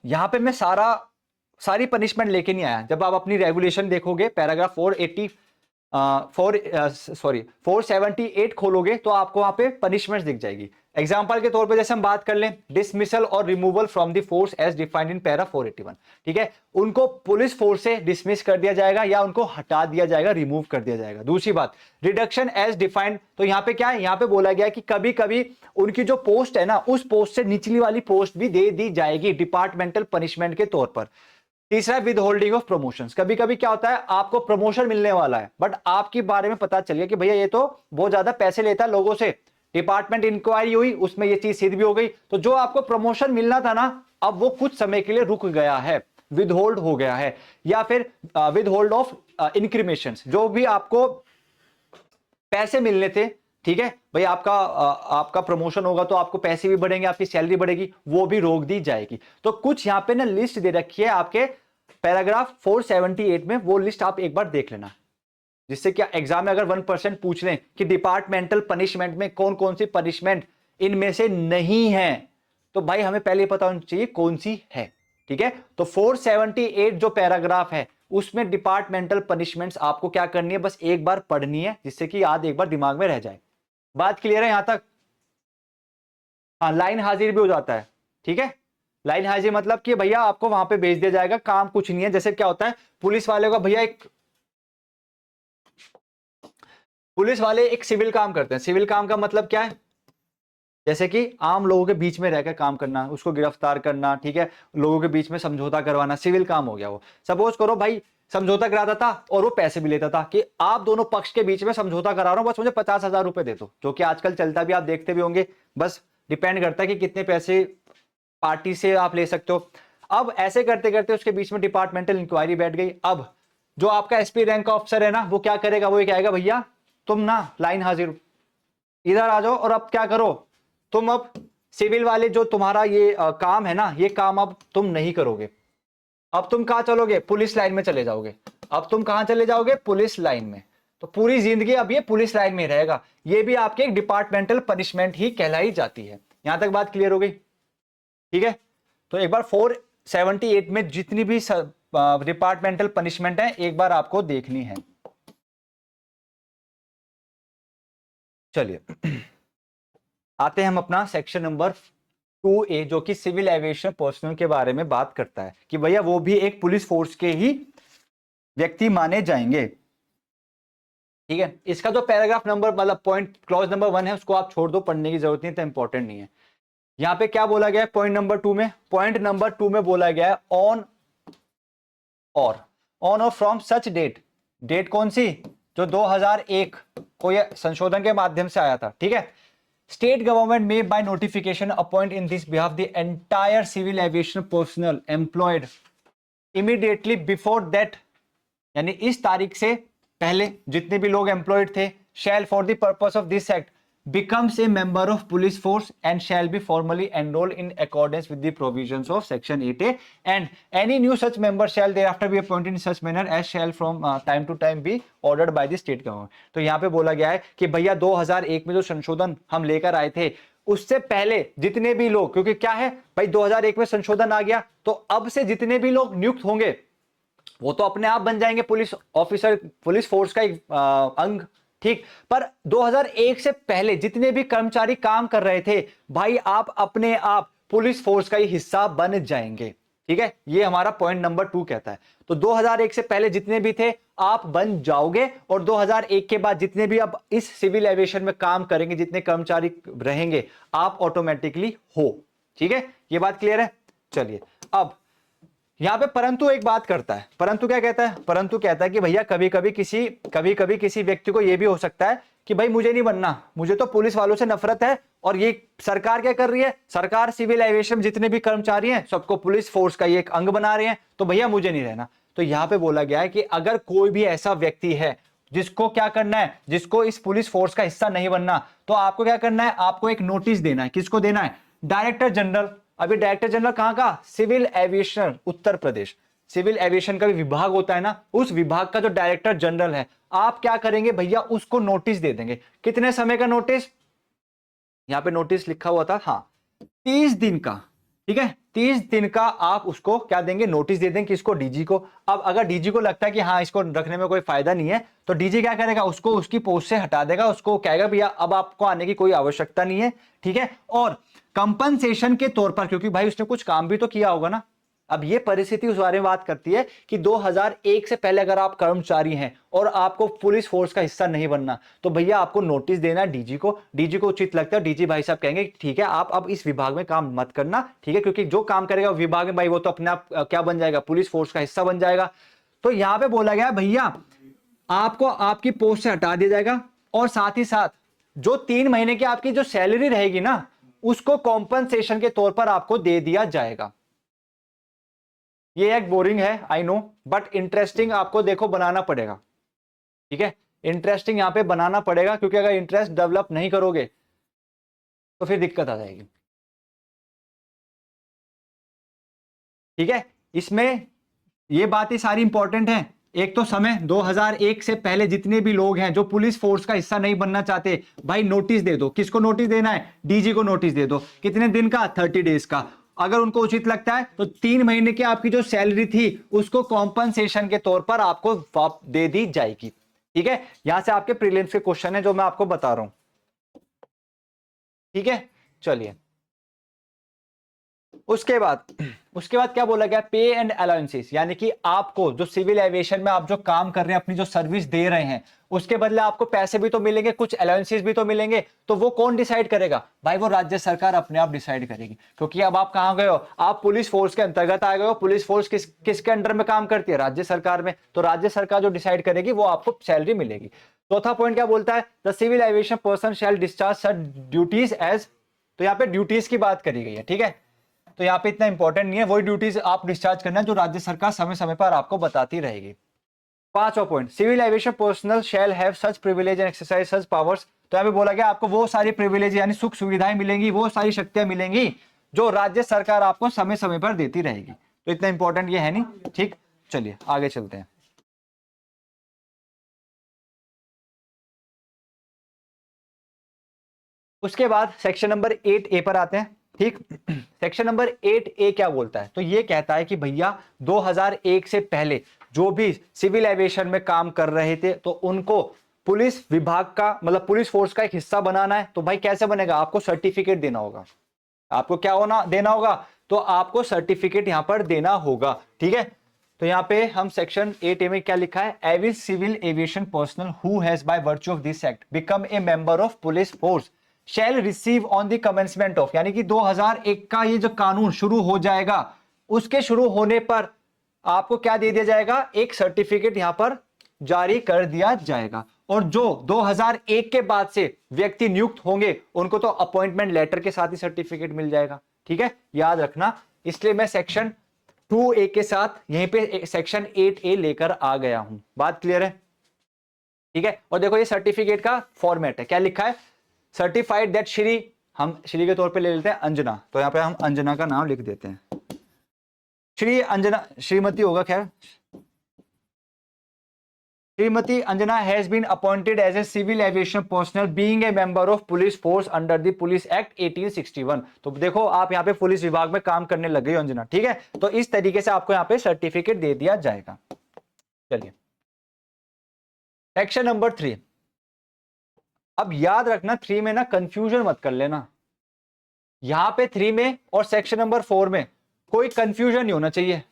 Speaker 1: यहां पे मैं सारी पनिशमेंट लेके नहीं आया। जब आप अपनी रेगुलेशन देखोगे पैराग्राफ 478 खोलोगे तो आपको वहां पे पनिशमेंट दिख जाएगी। एग्जांपल के तौर पे जैसे हम बात कर लें डिसमिसल और removal from the force as defined in para 481। ठीक है, उनको पुलिस फोर्स से डिसमिस कर दिया जाएगा या उनको हटा दिया जाएगा, रिमूव कर दिया जाएगा। दूसरी बात रिडक्शन एज डिफाइंड, तो यहां पे क्या है? यहां पे बोला गया कि कभी कभी उनकी जो पोस्ट है ना उस पोस्ट से निचली वाली पोस्ट भी दे दी जाएगी डिपार्टमेंटल पनिशमेंट के तौर पर। तीसरा विद होल्डिंग ऑफ प्रमोशंस, कभी कभी क्या होता है आपको प्रमोशन मिलने वाला है बट आपके बारे में पता चल गया कि भैया ये तो बहुत ज्यादा पैसे लेता है लोगों से, डिपार्टमेंट इंक्वायरी हुई उसमें ये चीज सिद्ध भी हो गई, तो जो आपको प्रमोशन मिलना था ना अब वो कुछ समय के लिए रुक गया है, विद होल्ड हो गया है। या फिर विद होल्ड ऑफ इंक्रीमेशन, जो भी आपको पैसे मिलने थे, ठीक है भाई आपका प्रमोशन होगा तो आपको पैसे भी बढ़ेंगे, आपकी सैलरी बढ़ेगी, वो भी रोक दी जाएगी। तो कुछ यहां पे ना लिस्ट दे रखी है आपके पैराग्राफ 478 में, वो लिस्ट आप एक बार देख लेना, जिससे क्या एग्जाम में अगर 1% पूछ लें कि डिपार्टमेंटल पनिशमेंट में कौन कौन सी पनिशमेंट इनमें से नहीं है, तो भाई हमें पहले पता होना चाहिए कौन सी है। ठीक है, तो 478 जो पैराग्राफ है उसमें डिपार्टमेंटल पनिशमेंट्स आपको क्या करनी है? बस एक बार पढ़नी है, जिससे कि याद एक बार दिमाग में रह जाए। बात क्लियर है यहां तक? हाँ, लाइन हाजिर भी हो जाता है। ठीक है, लाइन हाजिर मतलब कि भैया आपको वहां पे भेज दिया जाएगा, काम कुछ नहीं है। जैसे क्या होता है पुलिस वाले का, भैया पुलिस वाले एक सिविल काम करते हैं। सिविल काम का मतलब क्या है? जैसे कि आम लोगों के बीच में रहकर काम करना, उसको गिरफ्तार करना, ठीक है, लोगों के बीच में समझौता करवाना, सिविल काम हो गया वो। सपोज करो भाई समझौता कराता था और वो पैसे भी लेता था कि आप दोनों पक्ष के बीच में समझौता करा रहा हूं, बस मुझे 50,000 रुपए दे दो, जो कि आजकल चलता भी, आप देखते भी होंगे। बस डिपेंड करता है कि कितने पैसे पार्टी से आप ले सकते हो। अब ऐसे करते करते उसके बीच में डिपार्टमेंटल इंक्वायरी बैठ गई। अब जो आपका एसपी रैंक का ऑफिसर है ना, वो क्या करेगा? वो कहेगा भैया तुम ना लाइन हाजिर, इधर आ जाओ और अब क्या करो, तुम अब सिविल वाले जो तुम्हारा ये काम है ना, ये काम अब तुम नहीं करोगे। अब तुम कहां चलोगे, पुलिस लाइन में चले जाओगे। अब तुम कहां चले जाओगे, पुलिस लाइन में। तो पूरी जिंदगी अब ये पुलिस लाइन में रहेगा। ये भी आपके एक डिपार्टमेंटल पनिशमेंट ही कहलाई जाती है। यहां तक बात क्लियर हो गई? ठीक है, तो एक बार 478 में जितनी भी डिपार्टमेंटल पनिशमेंट है एक बार आपको देखनी है। चलिए आते हैं हम अपना सेक्शन नंबर 2A जो कि सिविल एविएशन पर्सनल के बारे में बात करता है कि भैया वो भी एक पुलिस फोर्स के ही व्यक्ति माने जाएंगे। ठीक है, इसका जो पैराग्राफ नंबर मतलब पॉइंट क्लॉज नंबर 1 है उसको आप छोड़ दो, पढ़ने की जरूरत नहीं, तो इंपॉर्टेंट नहीं है। यहां पे क्या बोला गया है पॉइंट नंबर 2 में, पॉइंट नंबर 2 में बोला गया है ऑन और फ्रॉम सच डेट। डेट कौन सी, जो 2001 को यह संशोधन के माध्यम से आया था। ठीक है, state government may by notification appoint in this behalf the entire civil aviation personnel employed immediately before that, यानी इस तारीख से पहले जितने भी लोग एम्प्लॉयड थे, shall for the purpose of this act becomes a member of police force and shall be formally enrolled in accordance with the provisions of section 8A, and any new such member shall thereafter be appointed in such manner as shall from time to time be ordered by the state government। तो यहाँ पे बोला गया है कि भैया 2001 में जो संशोधन हम लेकर आए थे उससे पहले जितने भी लोग, क्योंकि क्या है भाई 2001 में संशोधन आ गया तो अब से जितने भी लोग नियुक्त होंगे वो तो अपने आप बन जाएंगे पुलिस ऑफिसर, पुलिस फोर्स का एक अंग। ठीक, पर 2001 से पहले जितने भी कर्मचारी काम कर रहे थे भाई आप अपने आप पुलिस फोर्स का ही हिस्सा बन जाएंगे। ठीक है, ये हमारा पॉइंट नंबर 2 कहता है। तो 2001 से पहले जितने भी थे आप बन जाओगे, और 2001 के बाद जितने भी अब इस सिविल एविएशन में काम करेंगे, जितने कर्मचारी रहेंगे, आप ऑटोमेटिकली हो। ठीक है, ये बात क्लियर है? चलिए अब यहां पे परंतु एक बात करता है, परंतु क्या कहता है, परंतु कहता है कि भैया कभी कभी किसी व्यक्ति को यह भी हो सकता है कि भाई मुझे नहीं बनना, मुझे तो पुलिस वालों से नफरत है, और ये सरकार क्या कर रही है, सरकार सिविल एविएशन में जितने भी कर्मचारी हैं सबको पुलिस फोर्स का ये एक अंग बना रहे हैं, तो भैया मुझे नहीं रहना। तो यहां पे बोला गया है कि अगर कोई भी ऐसा व्यक्ति है जिसको क्या करना है, जिसको इस पुलिस फोर्स का हिस्सा नहीं बनना, तो आपको क्या करना है, आपको एक नोटिस देना है। किसको देना है, डायरेक्टर जनरल। अभी डायरेक्टर जनरल कहां का, civil aviation Uttar Pradesh, civil aviation का भी विभाग होता है ना, उस विभाग का जो डायरेक्टर जनरल है, आप क्या करेंगे भैया उसको नोटिस दे देंगे। कितने समय का नोटिस, यहां पे नोटिस लिखा हुआ था, हाँ 30 दिन का। ठीक है, 30 दिन का आप उसको क्या देंगे, नोटिस दे देंगे किसको, डीजी को। अब अगर डीजी को लगता है कि हाँ इसको रखने में कोई फायदा नहीं है, तो डीजी क्या करेगा, उसको उसकी पोस्ट से हटा देगा, उसको कहेगा भैया अब आपको आने की कोई आवश्यकता नहीं है। ठीक है, और कंपनसेशन के तौर पर, क्योंकि भाई उसने कुछ काम भी तो किया होगा ना। अब ये परिस्थिति उस बारे में बात करती है कि 2001 से पहले अगर आप कर्मचारी हैं और आपको पुलिस फोर्स का हिस्सा नहीं बनना, तो भैया आपको नोटिस देना है डीजी को। डीजी को उचित लगता है, डीजी भाई साहब कहेंगे ठीक है आप अब इस विभाग में काम मत करना। ठीक है, क्योंकि जो काम करेगा विभाग में भाई वो तो अपने आप क्या बन जाएगा, पुलिस फोर्स का हिस्सा बन जाएगा। तो यहां पर बोला गया भैया आपको आपकी पोस्ट से हटा दिया जाएगा, और साथ ही साथ जो 3 महीने की आपकी जो सैलरी रहेगी ना, उसको कॉम्पनसेशन के तौर पर आपको दे दिया जाएगा। ये एक बोरिंग है आई नो, बट इंटरेस्टिंग आपको देखो बनाना पड़ेगा। ठीक है, इंटरेस्टिंग यहां पे बनाना पड़ेगा, क्योंकि अगर इंटरेस्ट डेवलप नहीं करोगे तो फिर दिक्कत आ जाएगी। ठीक है, इसमें ये बातें सारी इंपॉर्टेंट हैं। एक तो समय 2001 से पहले जितने भी लोग हैं जो पुलिस फोर्स का हिस्सा नहीं बनना चाहते, भाई नोटिस दे दो। किसको नोटिस देना है, डीजी को नोटिस दे दो। कितने दिन का, 30 डेज का। अगर उनको उचित लगता है तो 3 महीने की आपकी जो सैलरी थी उसको कॉम्पनसेशन के तौर पर आपको दे दी जाएगी। ठीक है, यहां से आपके प्रीलिम्स के क्वेश्चन है जो मैं आपको बता रहा हूं। ठीक है, चलिए उसके बाद क्या बोला गया, पे एंड अलाउंसेस, यानी कि आपको जो सिविल एविएशन में आप जो काम कर रहे हैं, अपनी जो सर्विस दे रहे हैं, उसके बदले आपको पैसे भी तो मिलेंगे, कुछ अलाउंसेस भी तो मिलेंगे। तो वो कौन डिसाइड करेगा, भाई वो राज्य सरकार अपने आप डिसाइड करेगी। क्योंकि अब आप कहां गए हो, आप पुलिस फोर्स के अंतर्गत आ गए हो। पुलिस फोर्स किसके अंडर में काम करती है, राज्य सरकार में। तो राज्य सरकार जो डिसाइड करेगी वो आपको सैलरी मिलेगी। चौथा पॉइंट क्या बोलता है, the civil aviation person shall discharge such duties as, तो यहाँ पे ड्यूटीज की बात करी गई है। ठीक है, तो यहाँ पे इतना इंपॉर्टेंट नहीं है, वही ड्यूटीज आप डिस्चार्ज करना है जो राज्य सरकार समय समय पर आपको बताती रहेगी। 5वां point, civil aviation personnel shall have such privilege and exercise such powers. तो यहाँ पे बोला गया आपको वो सारी प्रिविलेज यानी सुख सुविधाएं मिलेंगी, वो सारी शक्तियां मिलेंगी जो राज्य सरकार आपको समय समय पर देती रहेगी। तो इतना इंपॉर्टेंट ये है नहीं, ठीक। चलिए आगे चलते हैं। उसके बाद सेक्शन नंबर 8A पर आते हैं, ठीक। सेक्शन नंबर 8A क्या बोलता है? तो ये कहता है कि भैया 2001 से पहले जो भी सिविल एविएशन में काम कर रहे थे तो उनको पुलिस विभाग का मतलब पुलिस फोर्स का एक हिस्सा बनाना है। तो भाई कैसे बनेगा? आपको सर्टिफिकेट देना होगा। आपको क्या होना देना होगा? तो आपको सर्टिफिकेट यहां पर देना होगा, ठीक है। तो यहां पे हम सेक्शन 8A में क्या लिखा है? Every civil aviation personnel who has by virtue of this act become a member of police force shall receive on the commencement of, यानी कि 2001 का ये जो कानून शुरू हो जाएगा उसके शुरू होने पर आपको क्या दे दिया जाएगा? एक सर्टिफिकेट यहां पर जारी कर दिया जाएगा। और जो 2001 के बाद से व्यक्ति नियुक्त होंगे उनको तो अपॉइंटमेंट लेटर के साथ ही सर्टिफिकेट मिल जाएगा, ठीक है, याद रखना। इसलिए मैं सेक्शन 2A के साथ यहीं पे सेक्शन 8A लेकर आ गया हूं। बात क्लियर है? ठीक है। और देखो ये सर्टिफिकेट का फॉर्मेट है, क्या लिखा है? सर्टिफाइड दैट श्री, हम श्री के तौर पे ले लेते हैं अंजना, तो यहां पे हम अंजना का नाम लिख देते हैं। श्री अंजना, श्रीमती होगा खैर, Shrimati Anjana has been appointed as a civil aviation personnel being a member of police force under the police act 1861। तो देखो आप यहाँ पे पुलिस विभाग में काम करने लग गई हो अंजना, ठीक है। तो इस तरीके से आपको यहाँ पे सर्टिफिकेट दे दिया जाएगा। चलिए सेक्शन नंबर 3। अब याद रखना 3 में ना कंफ्यूजन मत कर लेना। यहां पे 3 में और सेक्शन नंबर 4 में कोई कंफ्यूजन नहीं होना चाहिए।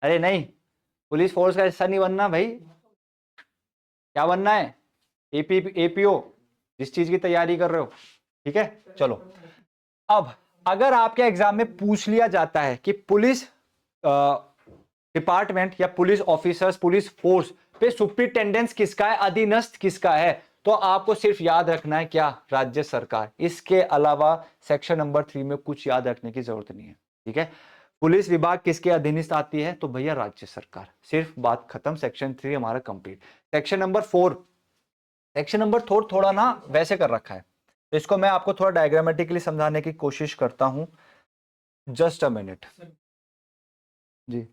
Speaker 1: अरे नहीं, पुलिस फोर्स का हिस्सा नहीं बनना भाई। क्या बनना है? एपीओ, जिस चीज की तैयारी कर रहे हो, ठीक है। चलो अब अगर आपके एग्जाम में पूछ लिया जाता है कि पुलिस डिपार्टमेंट या पुलिस ऑफिसर्स पुलिस फोर्स पे सुप्रिटेंडेंस किसका है, अधीनस्थ किसका है, तो आपको सिर्फ याद रखना है क्या? राज्य सरकार। इसके अलावा सेक्शन नंबर 3 में कुछ याद रखने की जरूरत नहीं है, ठीक है। पुलिस विभाग किसके अधीनस्थ आती है? तो भैया राज्य सरकार। सिर्फ बात खत्म। सेक्शन 3 हमारा complete. Section number 4, section number 4 थोड़ा ना वैसे कर रखा है, तो इसको मैं आपको थोड़ा डायग्रामेटिकली समझाने की कोशिश करता हूं। जस्ट अ मिनट जी।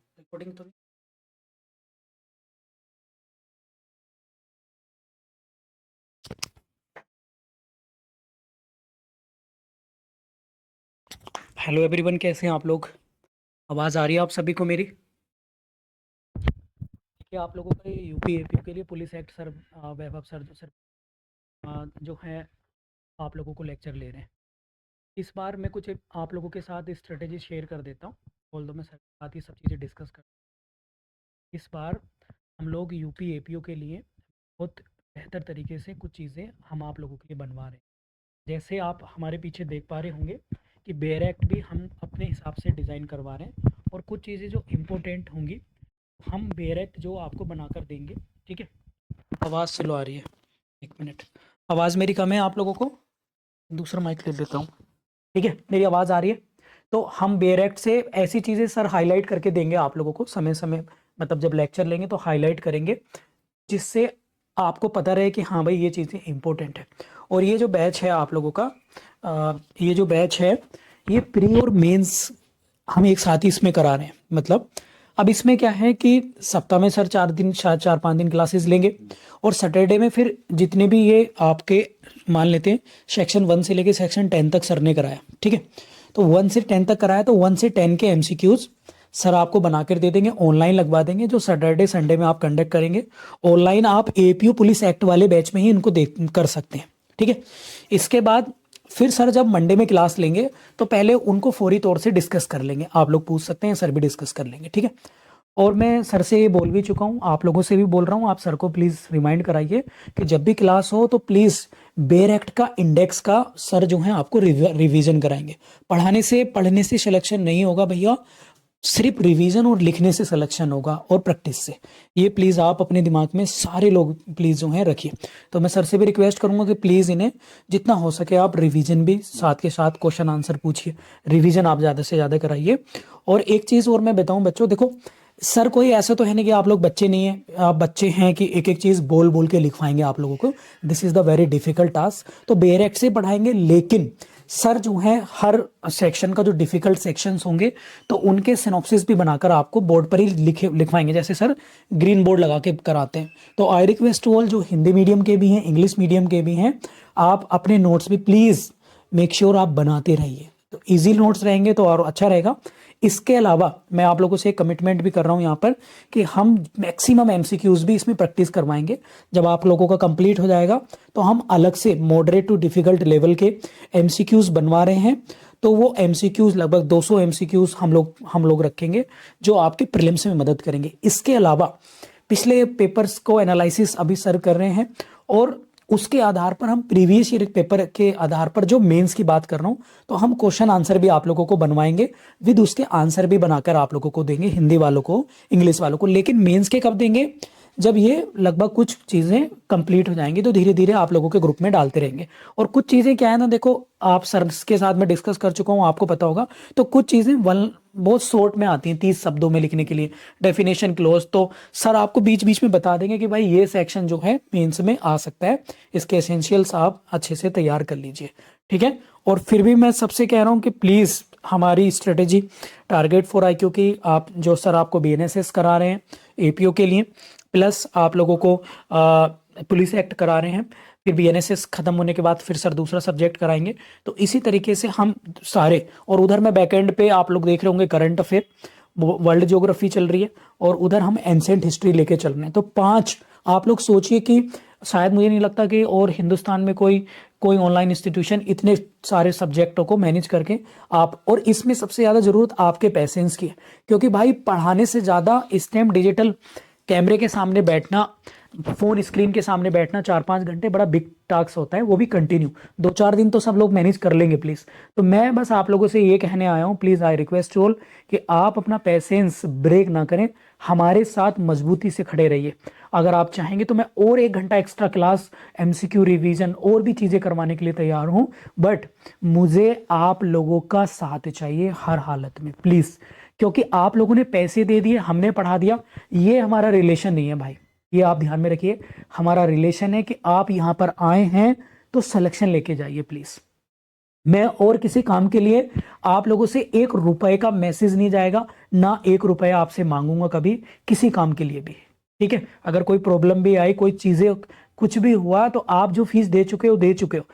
Speaker 2: हेलो एवरीवन, कैसे हैं आप लोग? आवाज़ आ रही है आप सभी को मेरी? क्या आप लोगों का यूपी एपीओ के लिए पुलिस एक्ट सर वैभव सर जो है आप लोगों को लेक्चर ले रहे हैं। इस बार मैं कुछ आप लोगों के साथ स्ट्रेटेजी शेयर कर देता हूँ, बोल दो मैं सर के साथ ही सब चीज़ें डिस्कस कर। इस बार हम लोग यूपी एपीओ के लिए बहुत बेहतर तरीके से कुछ चीज़ें हम आप लोगों के लिए बनवा रहे हैं। जैसे आप हमारे पीछे देख पा रहे होंगे कि बेयर एक्ट भी हम अपने हिसाब से डिज़ाइन करवा रहे हैं, और कुछ चीज़ें जो इम्पोर्टेंट होंगी हम बेयर एक्ट जो आपको बनाकर देंगे, ठीक है। आवाज़ स्लो आ रही है, एक मिनट। आवाज़ मेरी कम है आप लोगों को? दूसरा माइक ले लेता हूँ, ठीक है। मेरी आवाज़ आ रही है? तो हम बेयर एक्ट से ऐसी चीज़ें सर हाईलाइट करके देंगे आप लोगों को समय समय, मतलब जब लेक्चर लेंगे तो हाईलाइट करेंगे, जिससे आपको पता रहे कि हाँ भाई ये चीज़ें इंपॉर्टेंट है। और ये जो बैच है आप लोगों का, ये जो बैच है ये प्री और मेंस हम एक साथ ही इसमें करा रहे हैं। मतलब अब इसमें क्या है कि सप्ताह में सर 4-5 दिन क्लासेस लेंगे, और सैटरडे में फिर जितने भी ये आपके मान लेते हैं सेक्शन 1 से लेके सेक्शन 10 तक सर ने कराया, ठीक है। तो 1 से 10 तक कराया, तो 1 से 10 के MCQs सर आपको बना कर दे देंगे, ऑनलाइन लगवा देंगे, जो सैटरडे संडे में आप कंडक्ट करेंगे। ऑनलाइन आप एपीओ पुलिस एक्ट वाले बैच में ही इनको कर सकते हैं, ठीक है। इसके बाद फिर सर जब मंडे में क्लास लेंगे तो पहले उनको फौरी तौर से डिस्कस कर लेंगे। आप लोग पूछ सकते हैं, सर भी डिस्कस कर लेंगे, ठीक है। और मैं सर से ये बोल भी चुका हूँ, आप लोगों से भी बोल रहा हूँ, आप सर को प्लीज़ रिमाइंड कराइए कि जब भी क्लास हो तो प्लीज़ बेयर एक्ट का इंडेक्स का सर जो है आपको रिवीजन कराएंगे। पढ़ने से सिलेक्शन नहीं होगा भैया, सिर्फ रिवीजन और लिखने से सिलेक्शन होगा, और प्रैक्टिस से। ये प्लीज़ आप अपने दिमाग में सारे लोग प्लीज़ जो है रखिए। तो मैं सर से भी रिक्वेस्ट करूंगा कि प्लीज़ इन्हें जितना हो सके आप रिवीजन भी साथ के साथ क्वेश्चन आंसर पूछिए, रिवीजन आप ज़्यादा से ज़्यादा कराइए। और एक चीज़ और मैं बताऊं बच्चों, देखो सर कोई ऐसा तो है नहीं कि आप लोग बच्चे नहीं हैं, आप बच्चे हैं कि एक एक चीज़ बोल बोल के लिखवाएंगे आप लोगों को। This is the very difficult task. तो बेरेक्ट से पढ़ाएंगे, लेकिन सर जो है हर सेक्शन का जो डिफिकल्ट सेक्शंस होंगे तो उनके सिनॉप्सिस भी बनाकर आपको बोर्ड पर ही लिखवाएंगे, जैसे सर ग्रीन बोर्ड लगा के कराते हैं। तो आई रिक्वेस्ट टू ऑल, जो हिंदी मीडियम के भी हैं, इंग्लिश मीडियम के भी हैं, आप अपने नोट्स भी प्लीज़ मेक श्योर आप बनाते रहिए। तो इजी नोट्स रहेंगे तो और अच्छा रहेगा। इसके अलावा मैं आप लोगों से एक कमिटमेंट भी कर रहा हूं यहाँ पर कि हम मैक्सिमम एमसीक्यूज भी इसमें प्रैक्टिस करवाएंगे। जब आप लोगों का कंप्लीट हो जाएगा तो हम अलग से मॉडरेट टू डिफिकल्ट लेवल के एमसीक्यूज बनवा रहे हैं। तो वो एमसीक्यूज लगभग 200 एमसीक्यूज हम लोग रखेंगे जो आपके प्रीलिम्स में मदद करेंगे। इसके अलावा पिछले पेपर्स को एनालिसिस अभी सर कर रहे हैं और उसके आधार पर हम प्रीवियस ईयर पेपर के आधार पर जो मेंस की बात कर रहा हूं, तो हम क्वेश्चन आंसर भी आप लोगों को बनवाएंगे, विद उसके आंसर भी बनाकर आप लोगों को देंगे, हिंदी वालों को, इंग्लिश वालों को। लेकिन मेंस के कब देंगे? जब ये लगभग कुछ चीज़ें कंप्लीट हो जाएंगी तो धीरे धीरे आप लोगों के ग्रुप में डालते रहेंगे। और कुछ चीज़ें क्या है ना, देखो आप सर के साथ में डिस्कस कर चुका हूँ, आपको पता होगा। तो कुछ चीज़ें बहुत शॉर्ट में आती हैं, 30 शब्दों में लिखने के लिए, डेफिनेशन क्लोज, तो सर आपको बीच बीच में बता देंगे कि भाई ये सेक्शन जो है मेंस में आ सकता है, इसके एसेंशियल्स आप अच्छे से तैयार कर लीजिए, ठीक है। और फिर भी मैं सबसे कह रहा हूँ कि प्लीज़ हमारी स्ट्रेटेजी टारगेट फॉर IQ की, आप जो सर आपको BNSS करा रहे हैं APO के लिए, प्लस आप लोगों को पुलिस एक्ट करा रहे हैं, फिर BNSS खत्म होने के बाद फिर सर दूसरा सब्जेक्ट कराएंगे। तो इसी तरीके से हम सारे, और उधर मैं बैकएंड पे आप लोग देख रहे होंगे करंट अफेयर, वर्ल्ड ज्योग्राफी चल रही है, और उधर हम एंसेंट हिस्ट्री लेके चल रहे हैं। तो 5 आप लोग सोचिए कि शायद मुझे नहीं लगता कि और हिंदुस्तान में कोई ऑनलाइन इंस्टीट्यूशन इतने सारे सब्जेक्टों को मैनेज करके आप, और इसमें सबसे ज़्यादा ज़रूरत आपके पेशेंस की है, क्योंकि भाई पढ़ाने से ज़्यादा इस टाइम डिजिटल कैमरे के सामने बैठना, फोन स्क्रीन के सामने बैठना 4-5 घंटे बड़ा बिग टास्क होता है, वो भी कंटिन्यू 2-4 दिन तो सब लोग मैनेज कर लेंगे प्लीज़। तो मैं बस आप लोगों से ये कहने आया हूँ, प्लीज़ आई रिक्वेस्ट ऑल कि आप अपना पेशेंस ब्रेक ना करें, हमारे साथ मजबूती से खड़े रहिए। अगर आप चाहेंगे तो मैं और 1 घंटा एक्स्ट्रा क्लास, MCQ रिवीजन और भी चीज़ें करवाने के लिए तैयार हूँ, बट मुझे आप लोगों का साथ चाहिए हर हालत में प्लीज़, क्योंकि आप लोगों ने पैसे दे दिए, हमने पढ़ा दिया, ये हमारा रिलेशन नहीं है भाई, ये आप ध्यान में रखिए। हमारा रिलेशन है कि आप यहाँ पर आए हैं तो सिलेक्शन लेके जाइए प्लीज़। मैं और किसी काम के लिए आप लोगों से 1 रुपए का मैसेज नहीं जाएगा, ना 1 रुपया आपसे मांगूंगा कभी किसी काम के लिए भी, ठीक है। अगर कोई प्रॉब्लम भी आई, कोई चीज़ें कुछ भी हुआ, तो आप जो फीस दे चुके हो,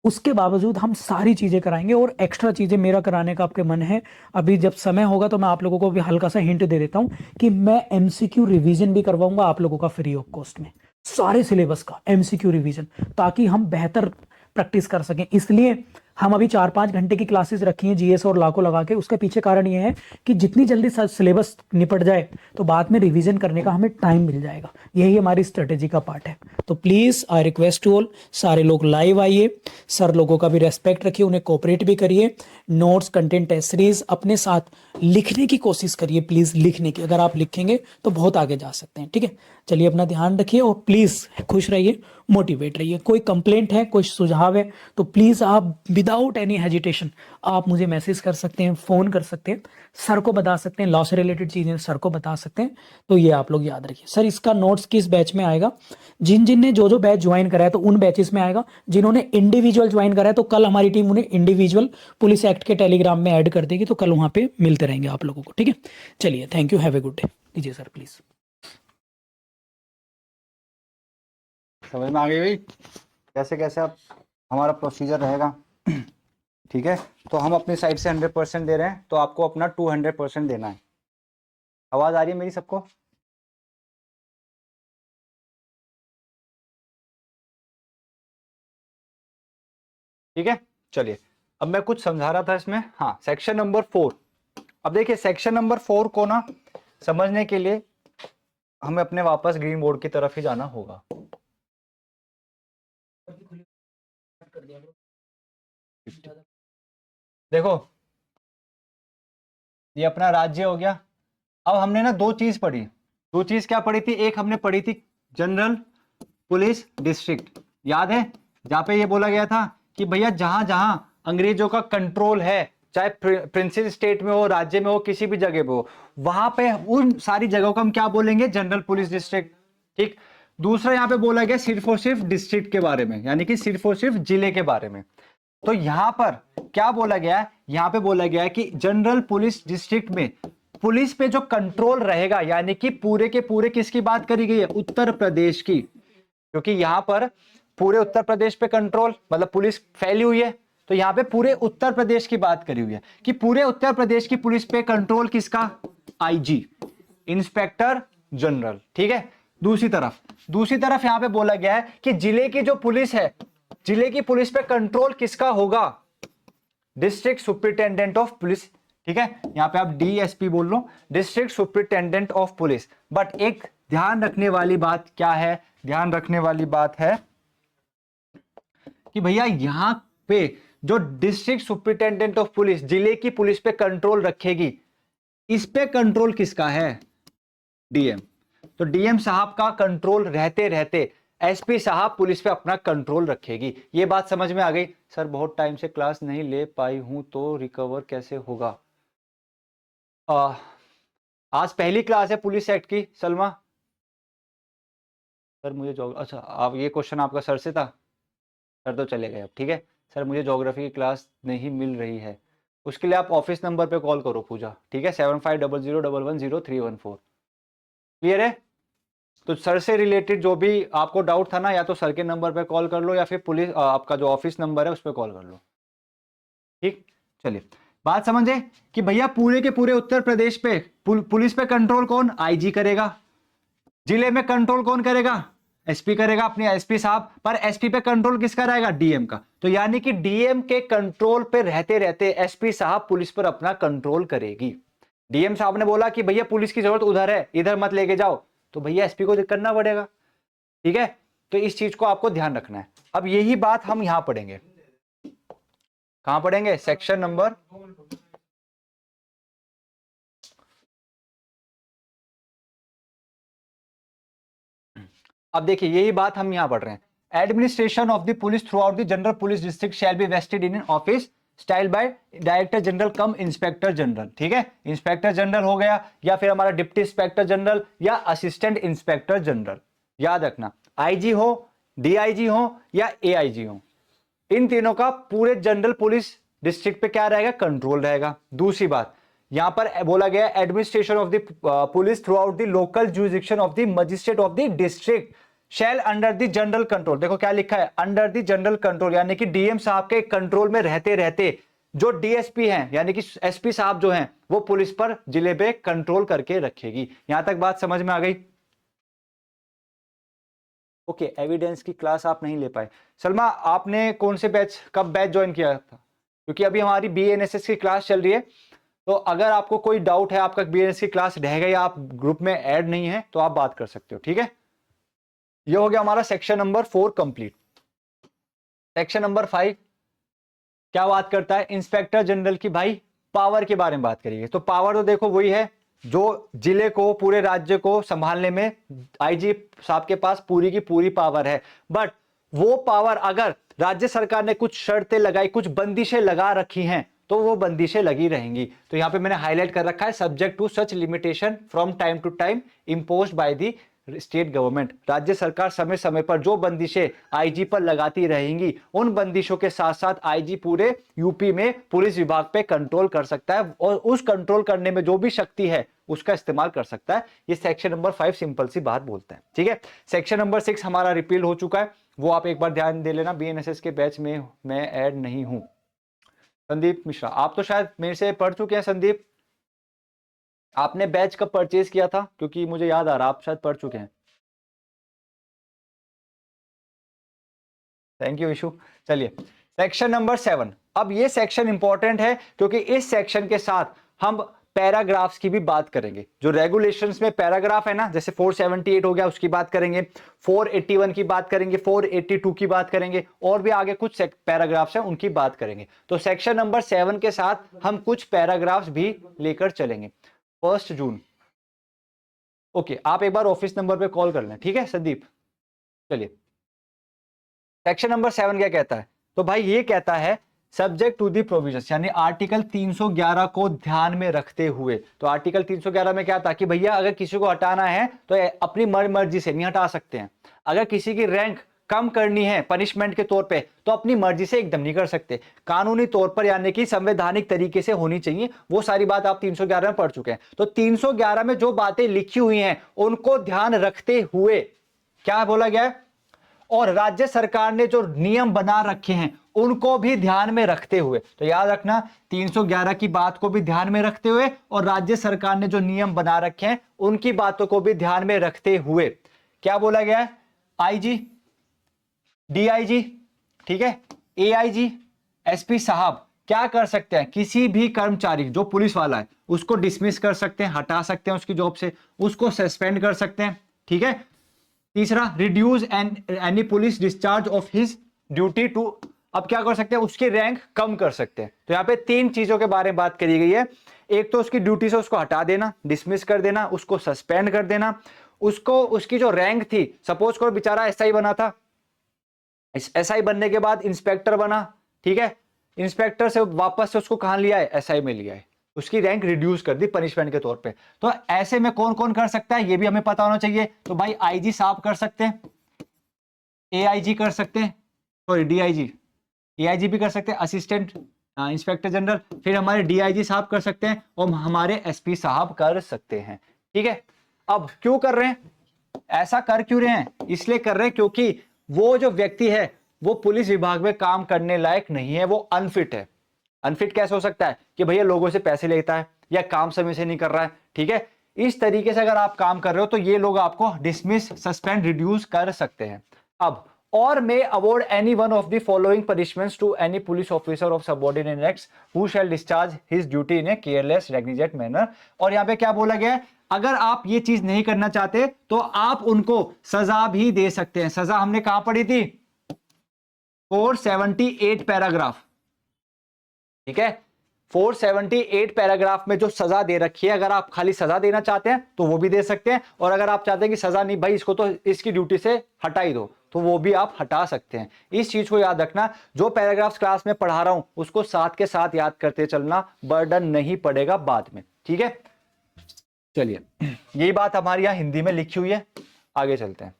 Speaker 2: उसके बावजूद हम सारी चीज़ें कराएंगे। और एक्स्ट्रा चीज़ें मेरा कराने का आपके मन है, अभी जब समय होगा तो मैं आप लोगों को भी हल्का सा हिंट दे देता हूं कि मैं MCQ रिवीजन भी करवाऊंगा आप लोगों का फ्री ऑफ कॉस्ट में, सारे सिलेबस का MCQ रिवीजन, ताकि हम बेहतर प्रैक्टिस कर सकें। इसलिए हम अभी 4-5 घंटे की क्लासेस रखी हैं GS और लॉ को लगा के। उसका पीछे कारण ये है कि जितनी जल्दी सिलेबस निपट जाए तो बाद में रिवीजन करने का हमें टाइम मिल जाएगा, यही हमारी स्ट्रेटेजी का पार्ट है। तो please I request to all, सारे लोग लाइव आइए, सर लोगों का भी रेस्पेक्ट रखिए, उन्हें कोऑपरेट भी करिए, नोट्स, कंटेंट, टेस्ट सीरीज अपने साथ लिखने की कोशिश करिए प्लीज़, लिखने की, अगर आप लिखेंगे तो बहुत आगे जा सकते हैं, ठीक है। चलिए अपना ध्यान रखिए और प्लीज़ खुश रहिए, मोटिवेट रहिए। कोई कंप्लेंट है, कोई सुझाव है, तो प्लीज़ आप विदाउट एनी हेजिटेशन आप मुझे मैसेज कर सकते हैं, फ़ोन कर सकते हैं, सर को बता सकते हैं, लॉ से रिलेटेड चीज़ें सर को बता सकते हैं। तो ये आप लोग याद रखिए। सर इसका नोट्स किस बैच में आएगा? जिन ने जो बैच ज्वाइन करा है तो उन बैचेस में आएगा। जिन्होंने इंडिविजुअल ज्वाइन करा है तो कल हमारी टीम उन्हें इंडिविजुअल पुलिस एक्ट के टेलीग्राम में ऐड कर देगी, तो कल वहाँ पे मिलते रहेंगे आप लोगों को, ठीक है। चलिए, thank you, have a good day. लीजिए सर प्लीज़।
Speaker 1: समझ में आ गई भाई कैसे कैसे आप हमारा प्रोसीजर रहेगा, ठीक है। तो हम अपनी साइड से 100% दे रहे हैं, तो आपको अपना 200% देना है। आवाज़ आ रही है मेरी सबको? ठीक है, चलिए अब मैं कुछ समझा रहा था इसमें। हाँ, सेक्शन नंबर 4। अब देखिए सेक्शन नंबर 4 को ना समझने के लिए हमें अपने वापस ग्रीन बोर्ड की तरफ ही जाना होगा। देखो ये अपना राज्य हो गया। अब हमने ना 2 चीज पढ़ी। 2 चीज क्या पढ़ी थी? एक हमने पढ़ी थी जनरल पुलिस डिस्ट्रिक्ट, याद है? जहां पे ये बोला गया था कि भैया जहां जहां अंग्रेजों का कंट्रोल है चाहे प्रिंसेस स्टेट में हो, राज्य में हो, किसी भी जगह पे हो, वहां पे उन सारी जगहों को हम क्या बोलेंगे, जनरल पुलिस डिस्ट्रिक्ट। ठीक। दूसरा यहाँ पे बोला गया सिर्फ और सिर्फ डिस्ट्रिक्ट के बारे में, यानी कि सिर्फ और सिर्फ जिले के बारे में। तो यहां पर क्या बोला गया है, यहां पे बोला गया है कि जनरल पुलिस डिस्ट्रिक्ट में पुलिस पे जो कंट्रोल रहेगा, यानी कि पूरे के पूरे किसकी बात करी गई है, उत्तर प्रदेश की, क्योंकि यहां पर पूरे उत्तर प्रदेश पे कंट्रोल, मतलब पुलिस फैली हुई है, तो यहां पे पूरे उत्तर प्रदेश की बात करी हुई है कि पूरे उत्तर प्रदेश की पुलिस पे कंट्रोल किसका, आईजी, इंस्पेक्टर जनरल। ठीक है। दूसरी तरफ यहां पे बोला गया है कि जिले की जो पुलिस है, जिले की पुलिस पे कंट्रोल किसका होगा, डिस्ट्रिक्ट सुपरिटेंडेंट ऑफ पुलिस। ठीक है, यहां पे आप डीएसपी बोल लो, district superintendent of police. But एक ध्यान रखने वाली बात क्या है, ध्यान रखने वाली बात है कि भैया यहां पे जो डिस्ट्रिक्ट सुपरिटेंडेंट ऑफ पुलिस जिले की पुलिस पे कंट्रोल रखेगी, इस पे कंट्रोल किसका है, डीएम। तो डीएम साहब का कंट्रोल रहते रहते एसपी साहब पुलिस पे अपना कंट्रोल रखेगी। ये बात समझ में आ गई। सर बहुत टाइम से क्लास नहीं ले पाई हूं तो रिकवर कैसे होगा। आज पहली क्लास है पुलिस एक्ट की सलमा। सर मुझे अच्छा, आप ये क्वेश्चन आपका सर से था, सर तो चले गए अब। ठीक है सर, मुझे ज्योग्राफी की क्लास नहीं मिल रही है, उसके लिए आप ऑफिस नंबर पे कॉल करो पूजा। ठीक है, 7500110314। क्लियर है। तो सर से रिलेटेड जो भी आपको डाउट था ना, या तो सर के नंबर पे कॉल कर लो या फिर पुलिस आपका जो ऑफिस नंबर है उस पर कॉल कर लो। ठीक, चलिए बात समझे कि भैया पूरे के पूरे उत्तर प्रदेश पे पुलिस पे कंट्रोल कौन, आईजी करेगा। जिले में कंट्रोल कौन करेगा, एसपी करेगा, अपने एसपी साहब। पर एसपी पे कंट्रोल किसका रहेगा, डीएम का। तो यानी कि डीएम के कंट्रोल पे रहते रहते एसपी साहब पुलिस पर अपना कंट्रोल करेगी। डीएम साहब ने बोला कि भैया पुलिस की जरूरत उधर है, इधर मत लेके जाओ, तो भैया एसपी को करना पड़ेगा। ठीक है, तो इस चीज को आपको ध्यान रखना है। अब यही बात हम यहां पढ़ेंगे, कहां पढ़ेंगे, सेक्शन नंबर अब देखिए यही बात हम यहां पढ़ रहे हैं। Administration of the police throughout the general police district shall be vested in an office style by director general cum inspector general. ठीक है, इंस्पेक्टर जनरल हो गया, या फिर हमारा डिप्टी इंस्पेक्टर जनरल या असिस्टेंट इंस्पेक्टर जनरल। याद रखना, आईजी हो, डीआईजी हो या एआईजी हो, इन तीनों का पूरे जनरल पुलिस डिस्ट्रिक्ट पे क्या रहेगा, कंट्रोल रहेगा। दूसरी बात यहां पर बोला गया administration of the police throughout the local jurisdiction of the magistrate of the district shall under the general control. देखो क्या लिखा है, अंडर द जनरल कंट्रोल, यानी कि डीएम साहब के कंट्रोल में रहते रहते जो डीएसपी हैं, यानी कि एसपी साहब जो हैं, वो पुलिस पर जिले पे कंट्रोल करके रखेगी। यहां तक बात समझ में आ गई। ओके, एविडेंस की क्लास आप नहीं ले पाए। सलमा आपने कौन से बैच, कब बैच ज्वाइन किया था, क्योंकि अभी हमारी बीएनएसएस की क्लास चल रही है, तो अगर आपको कोई डाउट है, आपका बीएनएस की क्लास रह गई, आप ग्रुप में ऐड नहीं है, तो आप बात कर सकते हो। ठीक है, ये हो गया हमारा section number 4 complete. Section number 5 क्या बात करता है, इंस्पेक्टर जनरल की भाई पावर के बारे में बात करिए। तो पावर तो देखो वही है जो जिले को, पूरे राज्य को संभालने में आईजी साहब के पास पूरी की पूरी पावर है। बट वो पावर अगर राज्य सरकार ने कुछ शर्तें लगाई, कुछ बंदिशें लगा रखी हैं, तो वो बंदिशें लगी रहेंगी। तो यहां पे मैंने हाईलाइट कर रखा है, subject to such limitation from time to time imposed by the state government. राज्य सरकार समय समय पर जो बंदिशें आईजी पर लगाती रहेंगी, उन बंदिशों के साथ साथ आईजी पूरे यूपी में पुलिस विभाग पे कंट्रोल कर सकता है, और उस कंट्रोल करने में जो भी शक्ति है उसका इस्तेमाल कर सकता है। ये सेक्शन नंबर 5 सिंपल सी बात बोलता है। ठीक है, सेक्शन नंबर 6 हमारा रिपील हो चुका है, वो आप एक बार ध्यान दे लेना। बीएनएसएस के बैच में मैं ऐड नहीं हूं। संदीप मिश्रा, आप तो शायद मेरे से पढ़ चुके हैं। संदीप, आपने बैच कब परचेज किया था, क्योंकि मुझे याद आ रहा आप शायद पढ़ चुके हैं। Thank you issue. चलिए सेक्शन नंबर 7। अब ये सेक्शन इंपॉर्टेंट है क्योंकि इस सेक्शन के साथ हम पैराग्राफ्स की भी बात करेंगे। जो रेगुलेशंस में पैराग्राफ है ना, जैसे 478 हो गया, उसकी बात करेंगे, 481 की बात करेंगे, 482 की बात करेंगे, और भी आगे कुछ पैराग्राफ्स हैं उनकी बात करेंगे। तो सेक्शन नंबर 7 के साथ हम कुछ पैराग्राफ्स भी लेकर चलेंगे। 1 जून। ओके, आप एक बार ऑफिस नंबर पे कॉल कर लें। ठीक है संदीप, चलिए सेक्शन नंबर 7 क्या कहता है। तो भाई ये कहता है सब्जेक्ट टू दी प्रोविजंस, यानी आर्टिकल 311 को ध्यान में रखते हुए। तो आर्टिकल 311 में क्या था कि भैया अगर किसी को हटाना है तो अपनी मर्जी से नहीं हटा सकते हैं। अगर किसी की रैंक कम करनी है पनिशमेंट के तौर पे तो अपनी मर्जी से एकदम नहीं कर सकते, कानूनी तौर पर यानी कि संवैधानिक तरीके से होनी चाहिए। वो सारी बात आप 311 में पढ़ चुके हैं। तो 311 में जो बातें लिखी हुई हैं उनको ध्यान रखते हुए क्या बोला गया है, और राज्य सरकार ने जो नियम बना रखे हैं उनको भी ध्यान में रखते हुए। तो याद रखना 311 की बात को भी ध्यान में रखते हुए और राज्य सरकार ने जो नियम बना रखे हैं उनकी बातों को भी ध्यान में रखते हुए क्या बोला गया है, आईजी, डीआईजी, ठीक है, एआईजी, एसपी साहब क्या कर सकते हैं, किसी भी कर्मचारी जो पुलिस वाला है उसको डिसमिस कर सकते हैं, हटा सकते हैं उसकी जॉब से, उसको सस्पेंड कर सकते हैं, ठीक है। तीसरा, reduce any police discharge of his duty to, अब क्या कर सकते हैं, उसकी रैंक कम कर सकते हैं। तो यहाँ पे 3 चीजों के बारे में बात करी गई है। एक तो उसकी ड्यूटी से उसको हटा देना, डिसमिस कर देना, उसको सस्पेंड कर देना, उसको उसकी जो रैंक थी, सपोज करो बेचारा एसआई बना था, एसआई बनने के बाद इंस्पेक्टर बना, ठीक है, इंस्पेक्टर से वापस से उसको कहां लिया है, एसआई में लिया है, उसकी रैंक रिड्यूस कर दी पनिशमेंट के तौर पे। तो ऐसे में कौन कौन कर सकता है ये भी हमें पता होना चाहिए। तो भाई आईजी साहब कर सकते हैं, एआईजी कर सकते हैं, सॉरी डीआईजी, एआईजी भी कर सकते हैं, असिस्टेंट इंस्पेक्टर जनरल, फिर हमारे डीआईजी साहब कर सकते हैं और हमारे एसपी साहब कर सकते हैं, ठीक है। अब क्यों कर रहे हैं, ऐसा कर क्यों रहे हैं, इसलिए कर रहे हैं क्योंकि वो जो व्यक्ति है वो पुलिस विभाग में काम करने लायक नहीं है, वो अनफिट है। अनफिट कैसे हो सकता है कि भैया लोगों से पैसे लेता है या काम समय से नहीं कर रहा है, ठीक है। इस तरीके से अगर आप काम कर रहे हो तो ये लोग आपको डिसमिस, सस्पेंड, रिड्यूस कर सकते हैं। अब और may award any one of the following punishments to any police officer of subordinate ranks who shall discharge his duty in a careless, negligent manner. और यहाँ पे क्या बोला गया है, अगर आप ये चीज नहीं करना चाहते तो आप उनको सजा भी दे सकते हैं। सजा हमने कहां पढ़ी थी, 478 पैराग्राफ, ठीक है, 478 पैराग्राफ में जो सजा दे रखी है, अगर आप खाली सजा देना चाहते हैं तो वो भी दे सकते हैं, और अगर आप चाहते हैं कि सजा नहीं भाई इसको तो इसकी ड्यूटी से हटा ही दो तो वो भी आप हटा सकते हैं। इस चीज को याद रखना, जो पैराग्राफ्स क्लास में पढ़ा रहा हूं उसको साथ के साथ याद करते चलना, बर्डन नहीं पड़ेगा बाद में, ठीक है। चलिए यही बात हमारी यहां हिंदी में लिखी हुई है, आगे चलते हैं।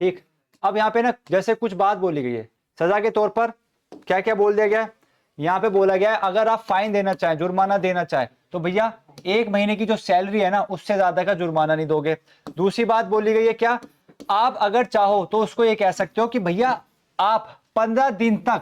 Speaker 1: ठीक, अब यहाँ पे ना जैसे कुछ बात बोली गई है सजा के तौर पर, क्या क्या बोल दिया गया है, यहाँ पे बोला गया है अगर आप फाइन देना चाहें, जुर्माना देना चाहें तो भैया 1 महीने की जो सैलरी है ना उससे ज्यादा का जुर्माना नहीं दोगे। दूसरी बात बोली गई है क्या, आप अगर चाहो तो उसको ये कह सकते हो कि भैया आप 15 दिन तक,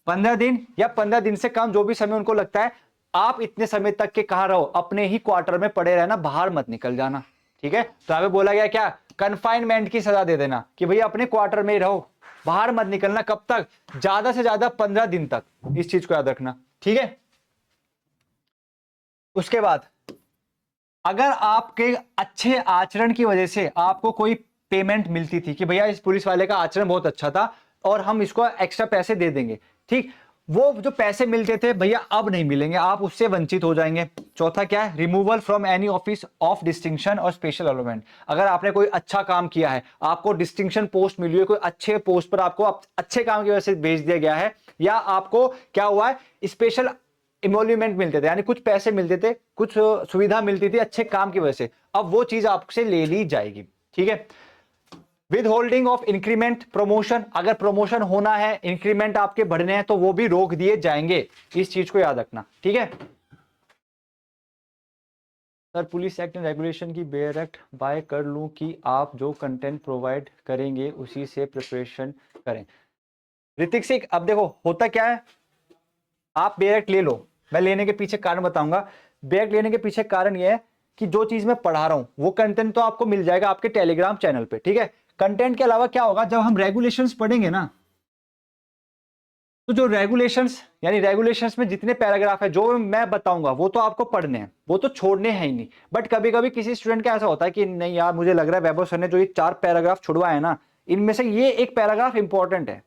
Speaker 1: 15 दिन या 15 दिन से कम जो भी समय उनको लगता है, आप इतने समय तक के कहां रहो, अपने ही क्वार्टर में पड़े रहना, बाहर मत निकल जाना, ठीक है। तो यहाँ पे बोला गया क्या, कन्फाइनमेंट की सजा दे देना कि भैया अपने क्वार्टर में ही रहो, बाहर मत निकलना, कब तक, ज्यादा से ज्यादा 15 दिन तक, इस चीज को याद रखना, ठीक है। उसके बाद अगर आपके अच्छे आचरण की वजह से आपको कोई पेमेंट मिलती थी कि भैया इस पुलिस वाले का आचरण बहुत अच्छा था और हम इसको एक्स्ट्रा पैसे दे देंगे, ठीक, वो जो पैसे मिलते थे भैया अब नहीं मिलेंगे, आप उससे वंचित हो जाएंगे। चौथा क्या है, removal from any office of distinction और स्पेशल अलॉटमेंट, अगर आपने कोई अच्छा काम किया है, आपको डिस्टिंक्शन पोस्ट मिली है, कोई अच्छे पोस्ट पर आपको अच्छे काम की वजह से भेज दिया गया है, या आपको क्या हुआ है, स्पेशल इमोल्यूमेंट मिलते थे, यानी कुछ पैसे मिलते थे, कुछ सुविधा मिलती थी अच्छे काम की वजह से, अब वो चीज आपसे ले ली जाएगी, ठीक है। With holding of increment, promotion, अगर प्रमोशन होना है, इंक्रीमेंट आपके बढ़ने हैं तो वो भी रोक दिए जाएंगे, इस चीज को याद रखना, ठीक है। Sir police act and regulation की बेयर एक्ट बाय कर लूं कि आप जो कंटेंट प्रोवाइड करेंगे उसी से प्रिपरेशन करें। ऋतिक सिंह, अब देखो होता क्या है, आप बेयर एक्ट ले लो, मैं लेने के पीछे कारण बताऊंगा। बेयर एक्ट लेने के पीछे कारण यह है कि जो चीज मैं पढ़ा रहा हूं वो कंटेंट तो आपको मिल जाएगा आपके टेलीग्राम चैनल पे, ठीक है। कंटेंट के अलावा क्या होगा, जब हम रेगुलेशंस पढ़ेंगे ना, तो जो रेगुलेशंस यानी रेगुलेशंस में जितने पैराग्राफ है जो मैं बताऊंगा वो तो आपको पढ़ने हैं, वो तो छोड़ने हैं ही नहीं। बट कभी कभी किसी स्टूडेंट का ऐसा होता है कि नहीं यार मुझे लग रहा है वैभव सर ने जो ये 4 पैराग्राफ छुड़वाए हैं ना, इनमें से ये एक पैराग्राफ इंपॉर्टेंट है,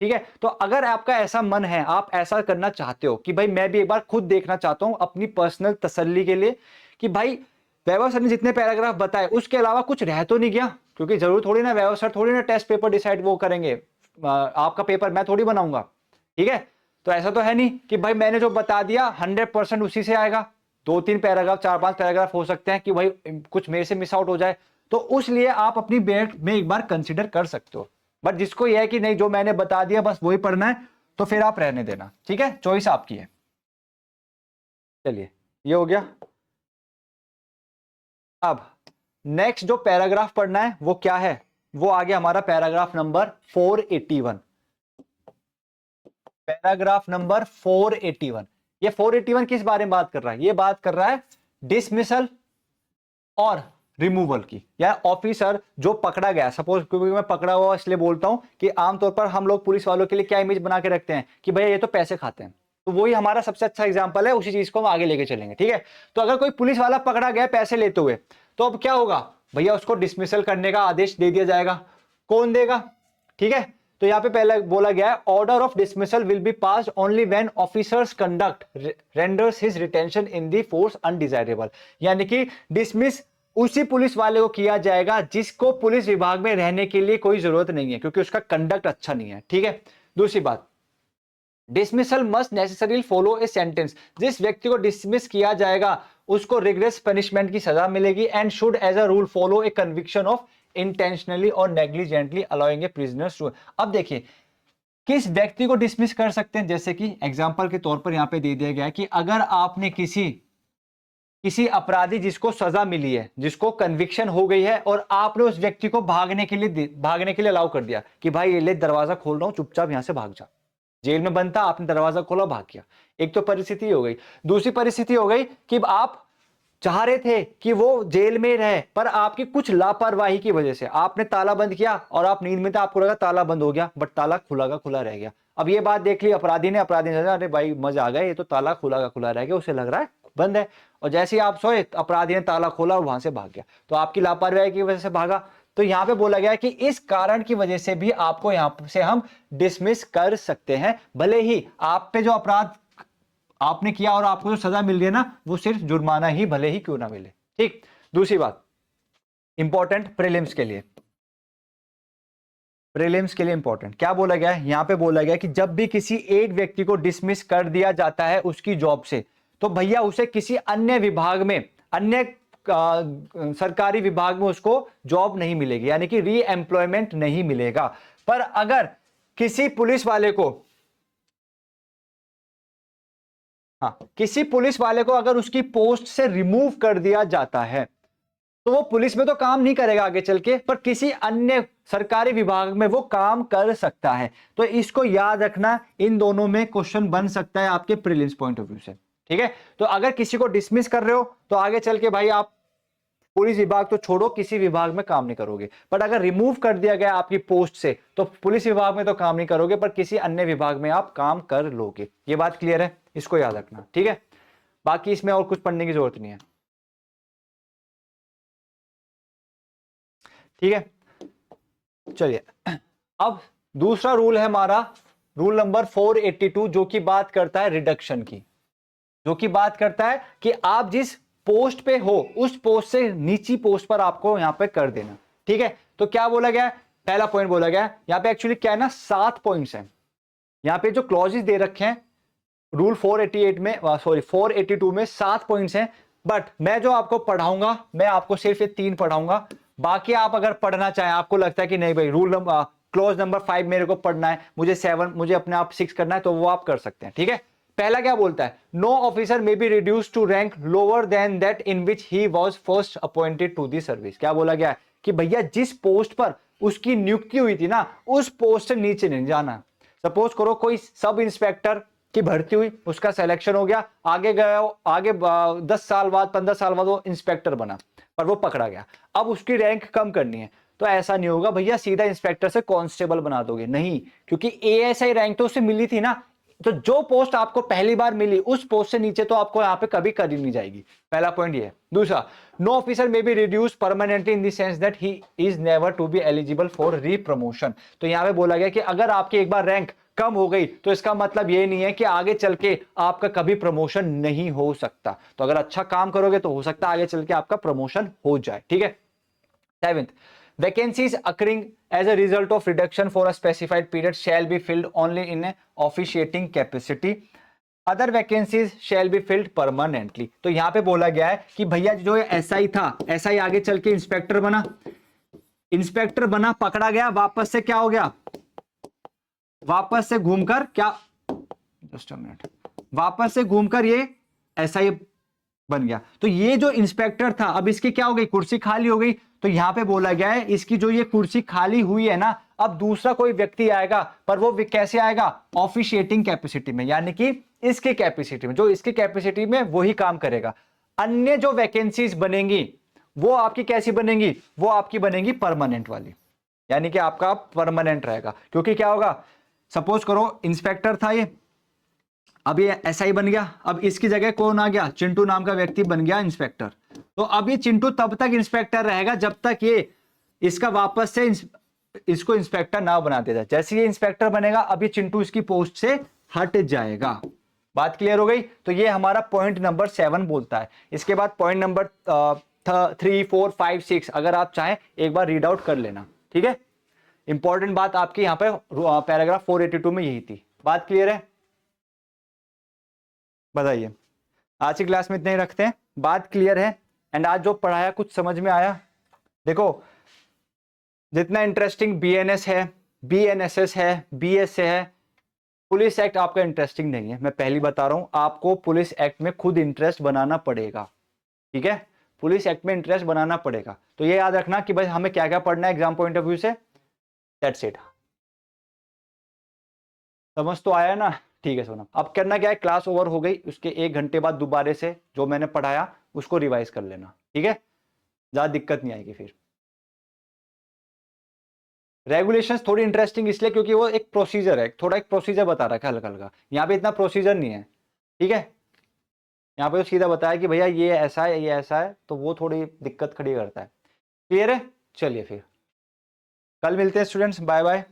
Speaker 1: ठीक है। तो अगर आपका ऐसा मन है, आप ऐसा करना चाहते हो कि भाई मैं भी एक बार खुद देखना चाहता हूं अपनी पर्सनल तसल्ली के लिए कि भाई वैभव सर ने जितने पैराग्राफ बताए उसके अलावा कुछ रह तो नहीं गया, क्योंकि जरूर थोड़ी ना वैभव सर थोड़ी ना टेस्ट पेपर डिसाइड वो करेंगे, आपका पेपर मैं थोड़ी बनाऊंगा, ठीक है। तो ऐसा तो है नहीं कि भाई मैंने जो बता दिया 100% उसी से आएगा, 2-3 पैराग्राफ 4-5 पैराग्राफ हो सकते हैं कि भाई कुछ मेरे से मिस आउट हो जाए, तो उस लिए आप अपनी बैठ में एक बार कंसिडर कर सकते हो। बट जिसको यह है कि नहीं जो मैंने बता दिया बस वही पढ़ना है, तो फिर आप रहने देना, ठीक है, चॉइस आपकी है। चलिए ये हो गया। अब नेक्स्ट जो पैराग्राफ पढ़ना है वो क्या है, वो आ गया हमारा पैराग्राफ नंबर 481। पैराग्राफ नंबर 481, ये 481 किस बारे में बात कर रहा है, ये बात कर रहा है डिसमिसल और रिमूवल की, या ऑफिसर जो पकड़ा गया, सपोज क्योंकि मैं पकड़ा हुआ इसलिए बोलता हूं कि आमतौर पर हम लोग पुलिस वालों के लिए क्या इमेज बना के रखते हैं कि भैया ये तो पैसे खाते हैं, तो वही हमारा सबसे अच्छा एग्जांपल है, उसी चीज को हम आगे लेके चलेंगे, ठीक है। तो अगर कोई पुलिस वाला पकड़ा गया पैसे लेते हुए, तो अब क्या होगा भैया, उसको डिसमिसल करने का आदेश दे दिया जाएगा। कौन देगा, ठीक है। तो यहां पे पहले बोला गया है order of dismissal will be passed only when officers conduct renders his retention in the force undesirable, यानी कि डिसमिस उसी पुलिस वाले को किया जाएगा जिसको पुलिस विभाग में रहने के लिए कोई जरूरत नहीं है, क्योंकि उसका कंडक्ट अच्छा नहीं है, ठीक है। दूसरी बात, dismissal must necessarily follow a sentence, जिस व्यक्ति को डिसमिस किया जाएगा उसको रिग्रेस पनिशमेंट की सजा मिलेगी, and should as a rule follow a conviction of intentionally और negligently allowing a prisoners to. अब देखिए किस व्यक्ति को डिसमिस कर सकते हैं, जैसे कि एग्जांपल के तौर पर यहां पे दे दिया गया है कि अगर आपने किसी अपराधी जिसको सजा मिली है, जिसको कन्विक्शन हो गई है, और आपने उस व्यक्ति को भागने के लिए अलाउ कर दिया कि भाई ये ले दरवाजा खोल रहा हूं चुपचाप यहां से भाग जा, जेल में बनता, आपने दरवाजा खोला भाग गया, एक तो परिस्थिति हो गई। दूसरी परिस्थिति हो गई कि आप चाह रहे थे कि वो जेल में रहे, पर आपकी कुछ लापरवाही की वजह से आपने ताला बंद किया और आप नींद में थे, आपको लगा ताला बंद हो गया, बट ताला खुला का खुला रह गया। अब ये बात देख ली अपराधी ने अरे भाई मजा आ गया, ये तो ताला खुला का खुला रह गया, उसे लग रहा है बंद है, और जैसे ही आप सोए अपराधी ने ताला खोला और वहां से भाग गया, तो आपकी लापरवाही की वजह से भागा। तो यहां पे बोला गया है कि इस कारण की वजह से भी आपको यहां से हम डिसमिस कर सकते हैं, भले ही आप पे जो अपराध आपने किया और आपको जो सजा मिल रही है ना वो सिर्फ जुर्माना ही भले ही क्यों ना मिले, ठीक। दूसरी बात इंपॉर्टेंट प्रीलिम्स के लिए, इंपॉर्टेंट क्या बोला गया है, यहां पे बोला गया कि जब भी किसी एक व्यक्ति को डिसमिस कर दिया जाता है उसकी जॉब से, तो भैया उसे किसी अन्य विभाग में, अन्य सरकारी विभाग में उसको जॉब नहीं मिलेगी, यानी कि री एम्प्लॉयमेंट नहीं मिलेगा। पर अगर किसी पुलिस वाले को किसी पुलिस वाले को अगर उसकी पोस्ट से रिमूव कर दिया जाता है, तो वो पुलिस में तो काम नहीं करेगा आगे चल के, पर किसी अन्य सरकारी विभाग में वो काम कर सकता है। तो इसको याद रखना, इन दोनों में क्वेश्चन बन सकता है आपके प्रीलिम्स पॉइंट ऑफ व्यू से, ठीक है। तो अगर किसी को डिसमिस कर रहे हो तो आगे चल के भाई आप पुलिस विभाग तो छोड़ो, किसी विभाग में काम नहीं करोगे, बट अगर रिमूव कर दिया गया आपकी पोस्ट से तो पुलिस विभाग में तो काम नहीं करोगे, पर किसी अन्य विभाग में आप काम कर लोगे। ये बात क्लियर है, इसको याद रखना, ठीक है। बाकी इसमें और कुछ पढ़ने की जरूरत नहीं है, ठीक है। चलिए अब दूसरा रूल है हमारा, रूल नंबर 482, जो कि बात करता है रिडक्शन की, जो कि बात करता है कि आप जिस पोस्ट पे हो उस पोस्ट से नीची पोस्ट पर आपको यहां पे कर देना, ठीक है। तो क्या बोला गया, पहला पॉइंट बोला गया यहां पे एक्चुअली क्या है ना, 7 पॉइंट्स हैं यहां पे जो क्लॉजेस दे रखे हैं रूल 488 में, सॉरी 482 में 7 पॉइंट्स हैं, बट मैं जो आपको पढ़ाऊंगा मैं आपको सिर्फ ये 3 पढ़ाऊंगा। बाकी आप अगर पढ़ना चाहें, आपको लगता है कि नहीं भाई रूल नंबर क्लॉज नंबर 5 मेरे को पढ़ना है, मुझे 7 मुझे अपने आप 6 करना है, तो वो आप कर सकते हैं, ठीक है। पहला क्या बोलता है, no officer may be reduce to rank lower than that in which he was first appointed to the service. क्या बोला गया है कि भैया जिस पोस्ट पर उसकी नियुक्ति हुई थी ना उस पोस्ट से नीचे नहीं जाना। सपोज करो कोई सब इंस्पेक्टर की भर्ती हुई, उसका सिलेक्शन हो गया, आगे गया, आगे 10 साल बाद 15 साल बाद वो इंस्पेक्टर बना, पर वो पकड़ा गया, अब उसकी रैंक कम करनी है, तो ऐसा नहीं होगा भैया सीधा इंस्पेक्टर से कांस्टेबल बना दोगे, नहीं, क्योंकि एएसआई रैंक तो उसे मिली थी ना, तो जो पोस्ट आपको पहली बार मिली उस पोस्ट से नीचे तो आपको यहां पे कभी करी नहीं जाएगी। पहला पॉइंट ये है। दूसरा, no officer may be reduce permanently in the sense that he is never to be eligible for repromotion. तो यहां पे बोला गया कि अगर आपकी एक बार रैंक कम हो गई तो इसका मतलब ये नहीं है कि आगे चल के आपका कभी प्रमोशन नहीं हो सकता। तो अगर अच्छा काम करोगे तो हो सकता है आगे चल के आपका प्रमोशन हो जाए, ठीक है। 7th, vacancies occurring as a result of reduction for a specified period shall be filled only in a officiating capacity, other vacancies shall be filled permanently. तो यहां पे बोला गया है कि भैया जो एसआई था, एसआई आगे चल के इंस्पेक्टर बना, इंस्पेक्टर बना, पकड़ा गया, वापस से क्या हो गया, वापस से घूमकर क्या, जस्ट अ मिनट, वापस से घूमकर ये एसआई बन गया। तो ये जो इंस्पेक्टर था, अब इसकी क्या हो गई, कुर्सी खाली हो गई। तो यहां पे बोला गया है इसकी जो ये कुर्सी खाली हुई है ना, अब दूसरा कोई व्यक्ति आएगा, पर वो कैसे आएगा, ऑफिशिएटिंग कैपेसिटी में, यानी कि इसकी कैपेसिटी में, जो इसकी कैपेसिटी में वही काम करेगा। अन्य जो वैकेंसीज बनेंगी वो आपकी कैसी बनेंगी, वो आपकी बनेंगी परमानेंट वाली, यानी कि आपका परमानेंट रहेगा। क्योंकि क्या होगा, सपोज करो इंस्पेक्टर था ये, अब ये एसआई बन गया, अब इसकी जगह कौन आ गया, चिंटू नाम का व्यक्ति बन गया इंस्पेक्टर। तो अब ये चिंटू तब तक इंस्पेक्टर रहेगा जब तक ये इसका वापस से इसको इंस्पेक्टर ना बना देता। जैसे ये इंस्पेक्टर बनेगा, अब ये चिंटू इसकी पोस्ट से हट जाएगा। बात क्लियर हो गई। तो ये हमारा पॉइंट नंबर 7 बोलता है। इसके बाद पॉइंट नंबर 3, 4, 5, 6 अगर आप चाहें एक बार रीड आउट कर लेना, ठीक है। इंपॉर्टेंट बात आपकी यहाँ पे पैराग्राफ 482 में यही थी। बात क्लियर है, बताइए। आज की क्लास में इतने ही रखते हैं, बात क्लियर है। एंड आज जो पढ़ाया कुछ समझ में आया। देखो जितना इंटरेस्टिंग बीएनएस है, बीएनएसएस है, बीएस है, पुलिस एक्ट आपका इंटरेस्टिंग नहीं है। मैं पहली बता रहा हूं, आपको पुलिस एक्ट में खुद इंटरेस्ट बनाना पड़ेगा, ठीक है। पुलिस एक्ट में इंटरेस्ट बनाना पड़ेगा। तो ये याद रखना कि भाई हमें क्या क्या पढ़ना है एग्जाम पॉइंट ऑफ व्यू से, दैट्स इट। समझ तो आया ना, ठीक है। सोना अब करना क्या है, क्लास ओवर हो गई, उसके 1 घंटे बाद दोबारा से जो मैंने पढ़ाया उसको रिवाइज कर लेना, ठीक है। ज्यादा दिक्कत नहीं आएगी फिर। रेगुलेशंस थोड़ी इंटरेस्टिंग इसलिए क्योंकि वो एक प्रोसीजर है, थोड़ा एक प्रोसीजर बता रखा है हल्का हल्का। यहाँ पे इतना प्रोसीजर नहीं है, ठीक है। यहाँ पे तो सीधा बताया कि भैया ये ऐसा है, ये ऐसा है, तो वो थोड़ी दिक्कत खड़ी करता है। क्लियर है, चलिए फिर कल मिलते हैं स्टूडेंट्स, बाय बाय।